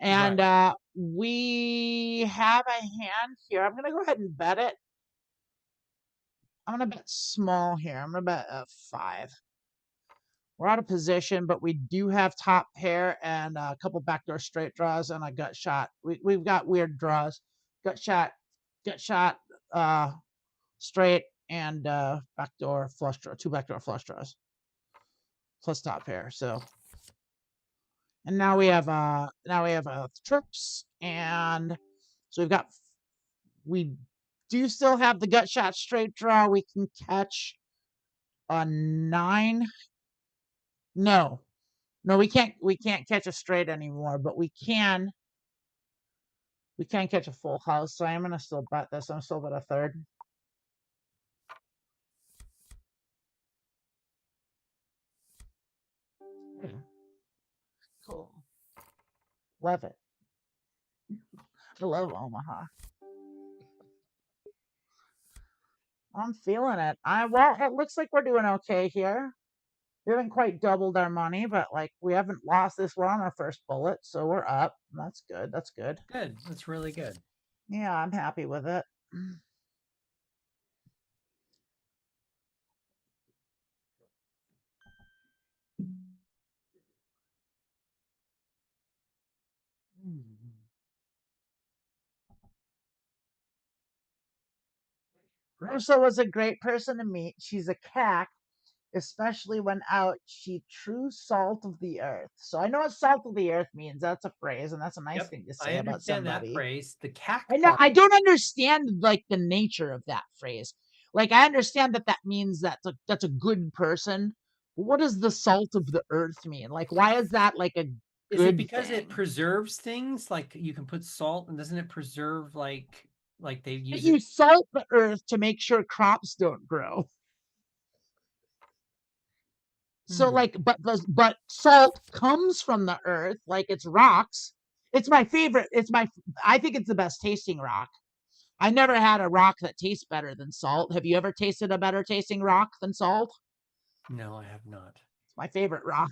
And Right. we have a hand here. I'm gonna go ahead and bet it. I'm gonna bet small here. I'm gonna bet 5. We're out of position, but we do have top pair and a couple backdoor straight draws and a gut shot. We've got weird draws. Gut shot, gut shot, uh, straight, and backdoor flush draw. 2 backdoor flush draws plus top pair. So, and now we have trips, and so we do still have the gut shot straight draw. We can catch a 9. No, No, we can't catch a straight anymore, but we can catch a full house. So I'm gonna still bet this. I'm still bet a third. Cool. Love it. I love Omaha. I'm feeling it. Well, it looks like we're doing okay here. We haven't quite doubled our money, but like we haven't lost this. We're on our first bullet, so we're up. That's good. That's good. Good. That's really good. Yeah, I'm happy with it. Rosa was a great person to meet. She's a cack, especially when out. She true salt of the earth. So I know what salt of the earth means. That's a phrase, and that's a nice Yep. thing to I say about understand that somebody. phrase. The cack I know part. I don't understand like the nature of that phrase. Like I understand that means that's a good person. But what does the salt of the earth mean? Like why is that like a Is it good because it thing? preserves things? Like you can put salt, and doesn't it preserve like they use You it? salt the earth to make sure crops don't grow. So Hmm. like but salt comes from the earth, like it's rocks. It's my favorite. I think it's the best tasting rock. I never had a rock that tastes better than salt. Have you ever tasted a better tasting rock than salt? No, I have not. It's my favorite rock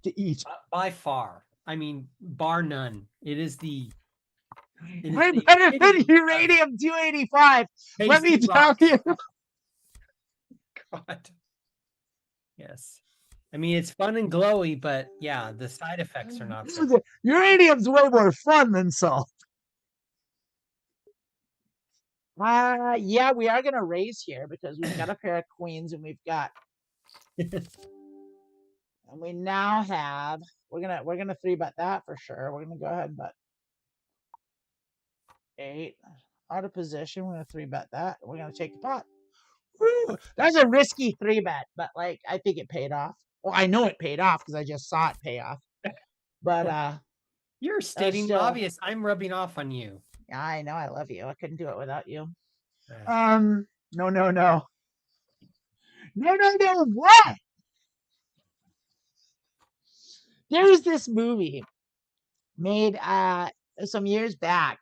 to eat. By far. I mean, bar none. It is Way the better than epitome of uranium 285. Let me tasty tell rocks. you. God. Yes. I mean, it's fun and glowy, but yeah, the side effects are not so. Uranium's way more fun than salt. Yeah, we are gonna raise here because we've got a pair of queens and we now have we're gonna three bet that for sure. We're gonna go ahead and bet 8 out of position. We're gonna three bet that. We're gonna take the pot. Woo! That's a risky three bet, but like I think it paid off. Well, I know it paid off because I just saw it pay off. But You're stating the still, obvious. I'm rubbing off on you. yeah, I know I love you. I couldn't do it without you. Uh, No, no, no, no, no, no. What? There's this movie made some years back.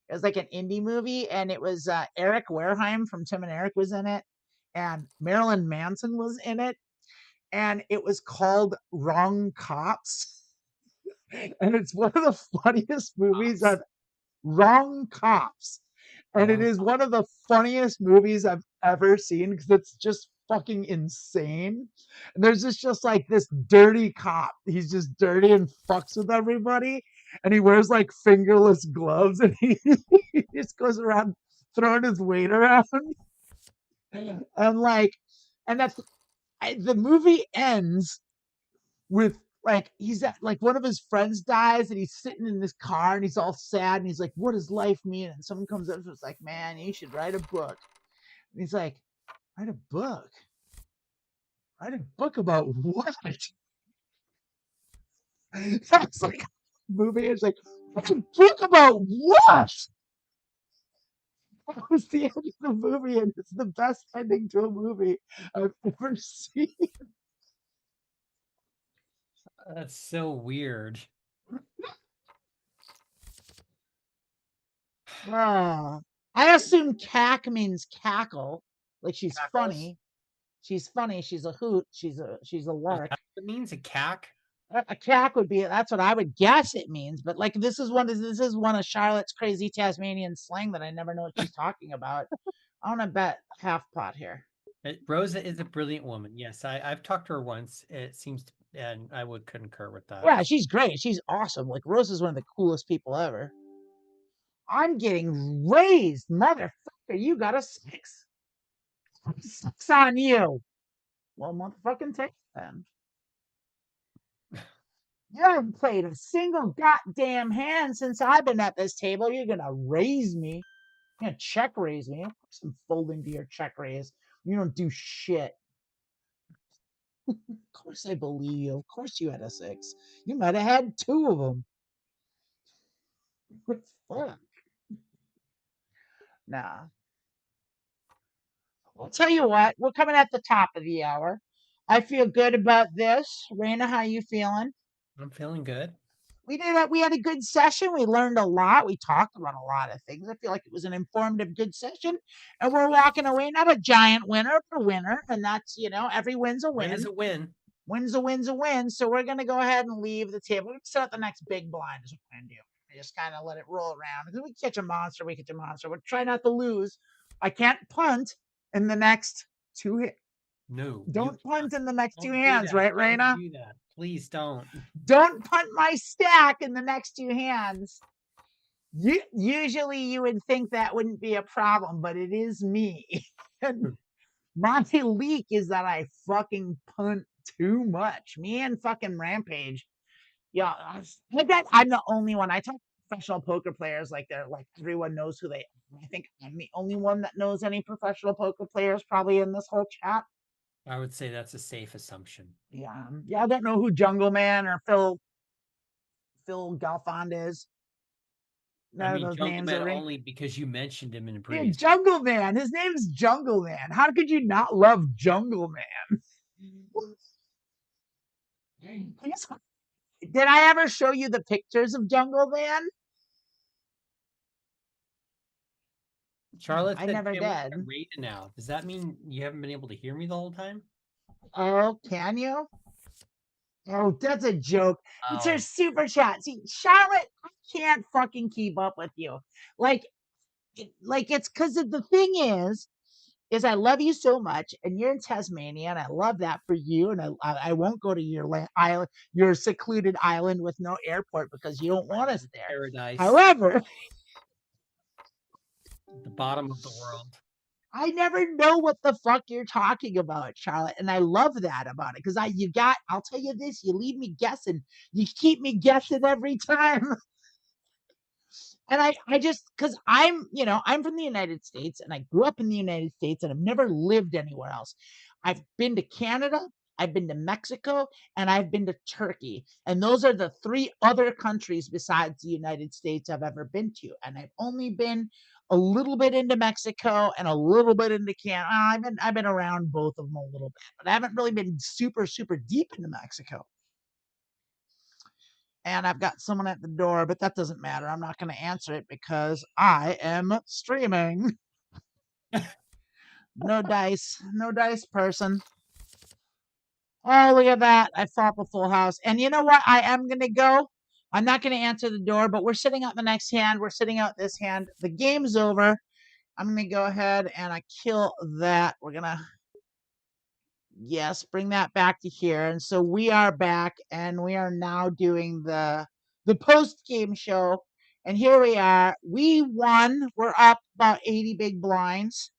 It was like an indie movie, and it was Eric Wareheim from Tim and Eric was in it, and Marilyn Manson was in it, and it was called Wrong Cops, and it's one of the funniest movies Cops. I've Wrong Cops. And it Wrong. is one of the funniest movies I've ever seen because it's just fucking insane. And there's just like this dirty cop. He's just dirty and fucks with everybody. And he wears like fingerless gloves and he just goes around throwing his weight around. And like, and the movie ends with like he's at like one of his friends dies and he's sitting in this car and he's all sad and he's like, what does life mean? And someone comes up and is like, man, you should write a book. And he's like, write a book? Write a book about what? That's like a movie. It's like, write a book about what? That was the end of the movie, and it's the best ending to a movie I've ever seen. That's so weird. Ah, I assume cack means cackle, like she's Cackles. funny. She's funny. She's a hoot. She's a Is lark. that what it means? A cack? A cack would be that's what I would guess it means. But like this is one of Charlotte's crazy Tasmanian slang that I never know what she's talking about. I want to bet half pot here. Rosa is a brilliant woman. Yes, I've talked to her once. It seems to, and I would concur with that. Yeah, she's great. She's awesome. Like Rose is one of the coolest people ever. I'm getting raised, motherfucker. You got a 6. 6 on you. Well, motherfucking take it then. You haven't played a single goddamn hand since I've been at this table. You're gonna raise me. You're gonna check raise me. Some folding to your check raise. You don't do shit. course I believe you. Of course you had a 6. You might have had 2 of them. What the fuck? Nah. I'll tell you what, we're coming at the top of the hour. I feel good about this. Rayna, how you feeling? I'm feeling good. We had a good session. We learned a lot. We talked about a lot of things. I feel like it was an informative, good session. And we're walking away, not a giant winner, but a winner. And that's, every win's a Win win. is a win. Win's a win's a win. So we're going to go ahead and leave the table. We're going to set up the next big blind is what we're going to do. Just kind of let it roll around. If we catch a monster, we catch a monster. We're trying not to lose. I can't punt in the next 2 hits. No. Don't punt in the next 2 Don't hands, right, Rayna? Don't do that. Please don't. Don't punt my stack in the next 2 hands. Usually you would think that wouldn't be a problem, but it is me. And my leak is that I fucking punt too much. Me and fucking Rampage. Yeah, I bet I'm the only one. I talk to professional poker players like they're like everyone knows who they are. I think I'm the only one that knows any professional poker players probably in this whole chat. I would say that's a safe assumption. Yeah. Yeah, I don't know who Jungle Man or Phil Galfond is. None of those Jungle names Man are ring. only because you mentioned him in a Yeah, previous. Jungle Man. His name's Jungle Man. How could you not love Jungle Man? Did I ever show you the pictures of Jungle Man? Charlotte I said, never "Can't wait did. to read it now." Does that mean you haven't been able to hear me the whole time? Oh, can you? Oh, that's a joke. It's her Oh, super chat. See, Charlotte, I can't fucking keep up with you. Like it's because the thing is I love you so much, and you're in Tasmania, and I love that for you. And I won't go to your island, your secluded island with no airport because you don't want us there. paradise. However, The bottom of the world. I never know what the fuck you're talking about, Charlotte, and I love that about it because I'll tell you this, you leave me guessing, you keep me guessing every time. And I just because I'm from the United States and I grew up in the United States and I've never lived anywhere else. I've been to Canada, I've been to Mexico, and I've been to Turkey. And those are the 3 other countries besides the United States I've ever been to. And I've only been a little bit into Mexico and a little bit into Canada. I've been around both of them a little bit, but I haven't really been super, super deep into Mexico. And I've got someone at the door, but that doesn't matter. I'm not going to answer it because I am streaming. No dice, person. Oh, look at that. I flop a full house. And you know what? I am going to go. I'm not going to answer the door, but we're sitting out the next hand. We're sitting out this hand. The game's over. I'm going to go ahead and I kill that. We're going to, yes, bring that back to here. And so we are back and we are now doing the post game show. And here we are. We won. We're up about 80 big blinds.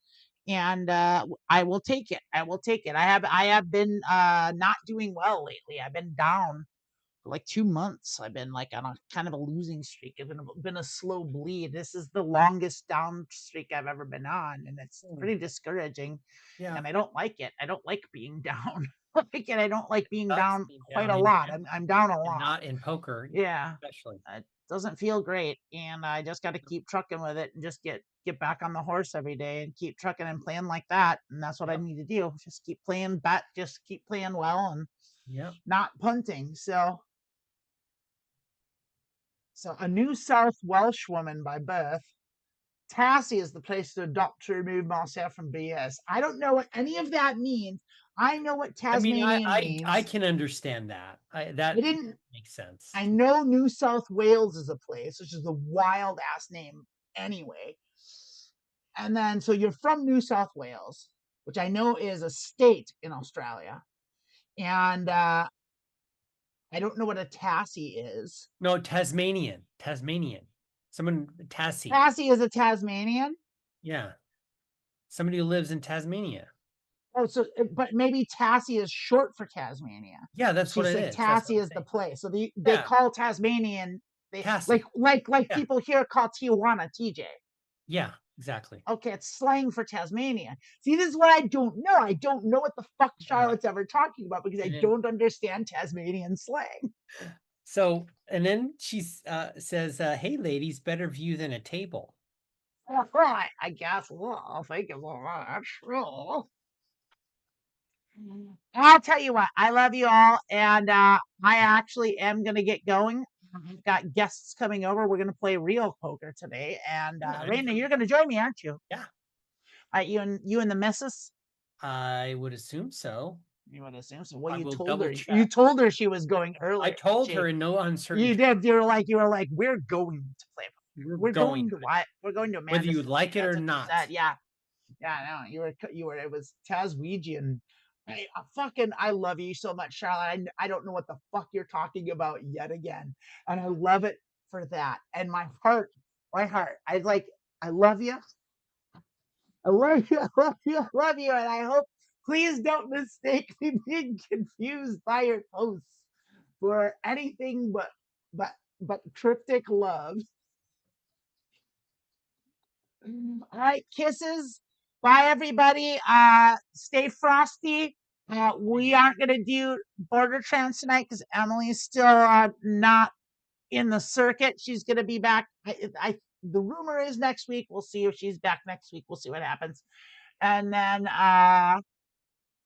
And I will take it. I will take it. I have been not doing well lately. I've been down for like 2 months. I've been like on a kind of a losing streak. It's been a slow bleed. This is the longest down streak I've ever been on, and it's pretty discouraging. Yeah. And I don't like it. I don't like being down. I don't like being down quite a in lot. general, I'm down a lot. not in poker. Yeah. Especially. It doesn't feel great, and I just got to keep trucking with it and just get back on the horse every day and keep trucking and playing like that. And that's what I need to do. Just keep playing just keep playing well and not punting. So a New South Welsh woman by birth. Tassie is the place to adopt to remove myself from BS. I don't know what any of that means. I know what Tasmanian means. I can understand that. That makes sense. I know New South Wales is a place, which is a wild ass name anyway. And then, so you're from New South Wales, which I know is a state in Australia. And I don't know what a Tassie is. No, Tasmanian. Someone, Tassie. Tassie is a Tasmanian? Yeah. Somebody who lives in Tasmania. Oh, so, but maybe Tassie is short for Tasmania. Yeah, that's what it is. Tassie is the place. So they call Tasmanian, Tassie. like people here call Tijuana TJ. Yeah. Exactly. Okay, it's slang for Tasmania. See, this is what I don't know. I don't know what the fuck Charlotte's ever talking about because I don't understand Tasmanian slang. So, and then she says, "Hey, ladies, better view than a table." Right, I guess. Well, thank you so much. True. I'll tell you what, I love you all, and I actually am gonna get going. I've got guests coming over. We're gonna play real poker today, and Rayna, you're gonna join me, aren't you? Yeah, You and the missus. I would assume so. You would assume so. Well, I you will told double her. check. You told her she was going I earlier. told her in no uncertain You terms. did. You were like, we're going to play. We're going to what? We're going to whether Amanda. you like it That's or what you not. said. Yeah. Yeah, no, you were, it was Taswegian. I love you so much, Charlotte. I don't know what the fuck you're talking about yet again. And I love it for that. And my heart, I love you. I love you. I love you. I love you. And I hope, please don't mistake me being confused by your posts for anything but, but cryptic love. All right, kisses. Bye, everybody. Stay frosty. We aren't going to do border trans tonight because Emily's still not in the circuit. She's going to be back. The rumor is next week. We'll see if she's back next week. We'll see what happens. And then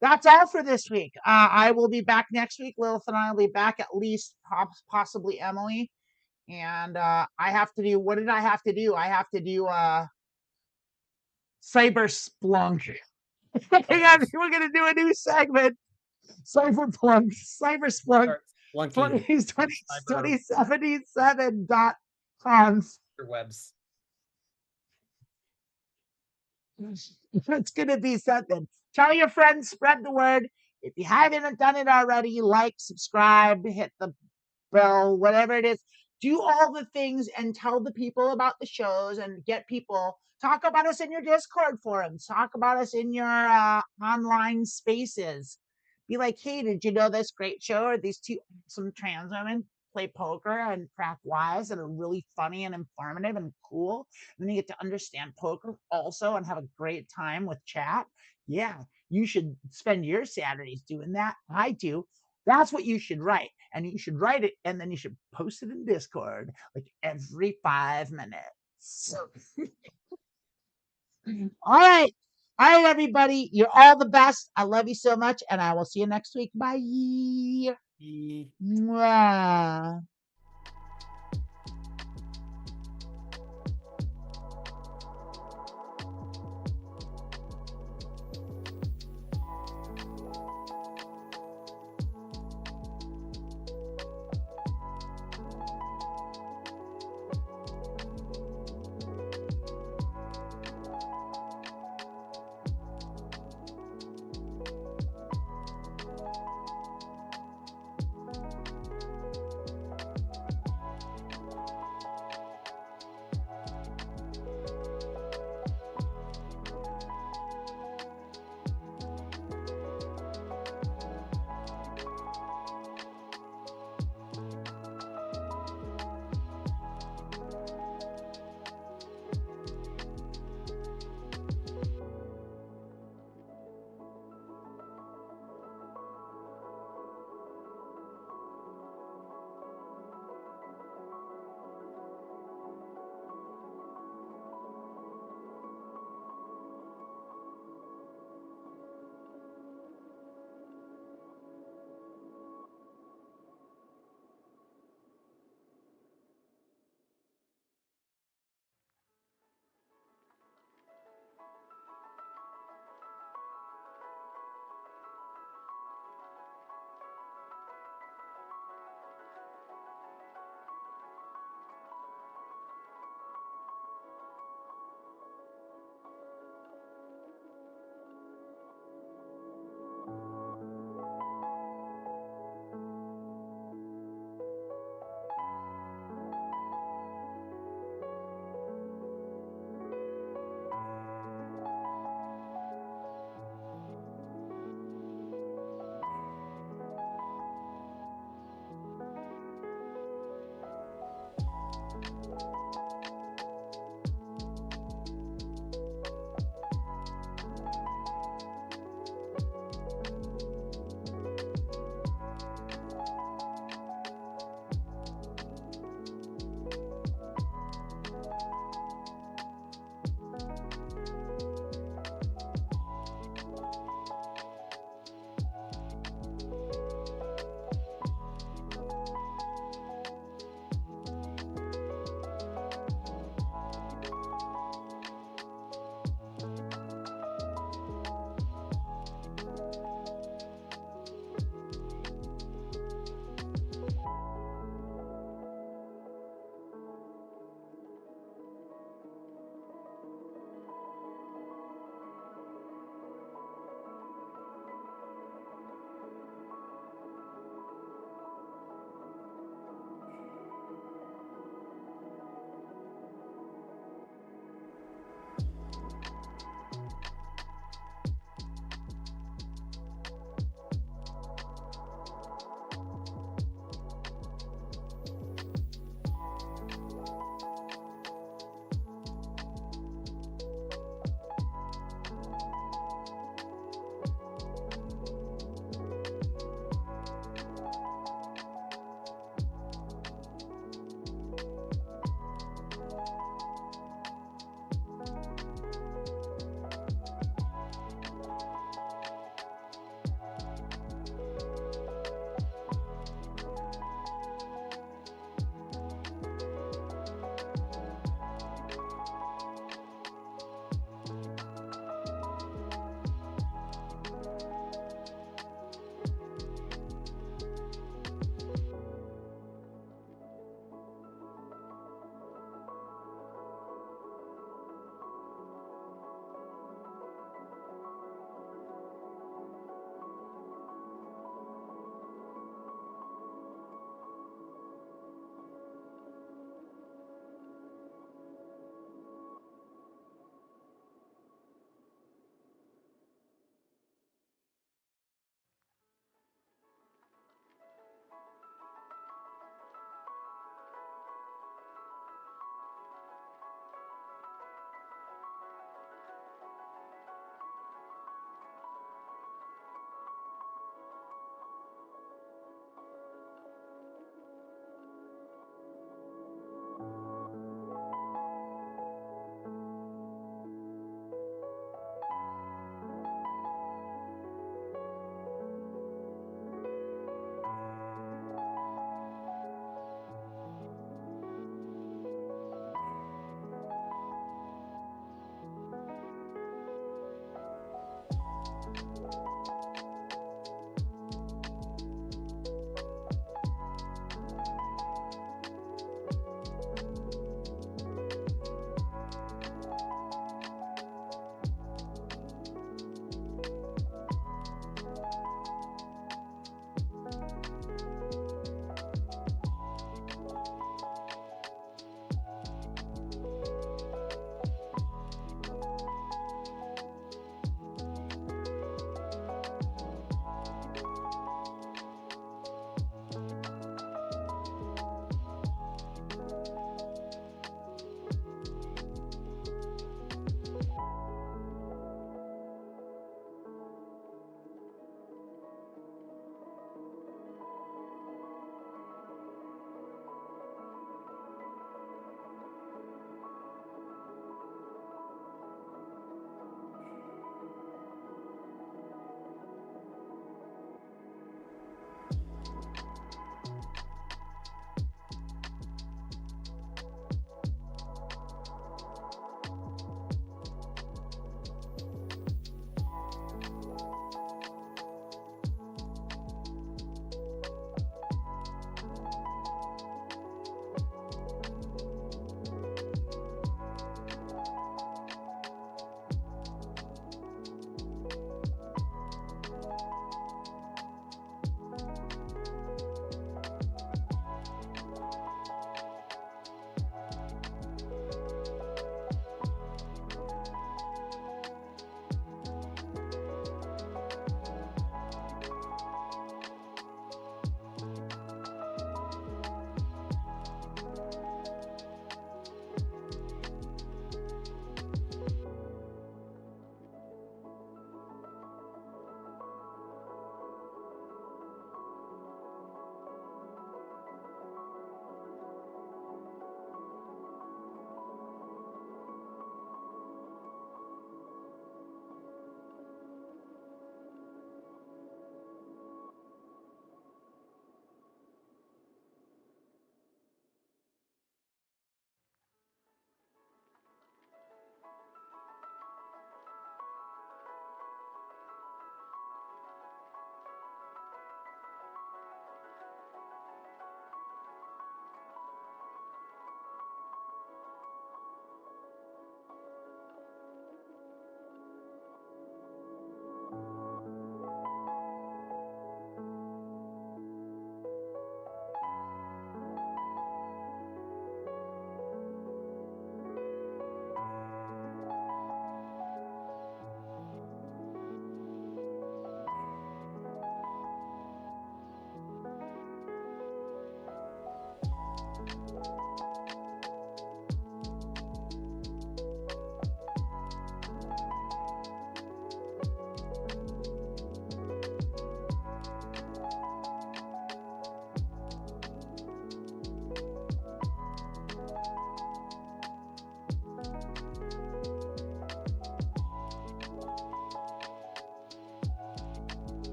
that's all for this week. I will be back next week. Lilith and I will be back, at least possibly Emily. And I have to do, what did I have to do? I have to do Cyber Splunk. We're gonna do a new segment. Cyberplunk, Cyber Splunk, 2077.com. Webs. It's gonna be something. Tell your friends, spread the word. If you haven't done it already, like, subscribe, hit the bell, whatever it is. Do all the things and tell the people about the shows and get people. Talk about us in your Discord forums. Talk about us in your online spaces. Be like, hey, did you know this great show? Or these two awesome trans women play poker and crack wise and are really funny and informative and cool. And then you get to understand poker also and have a great time with chat. Yeah, you should spend your Saturdays doing that. I do. That's what you should write. And you should write it and then you should post it in Discord like every 5 minutes. All right. All right, everybody. You're all the best. I love you so much. And I will see you next week. Bye. Mwah.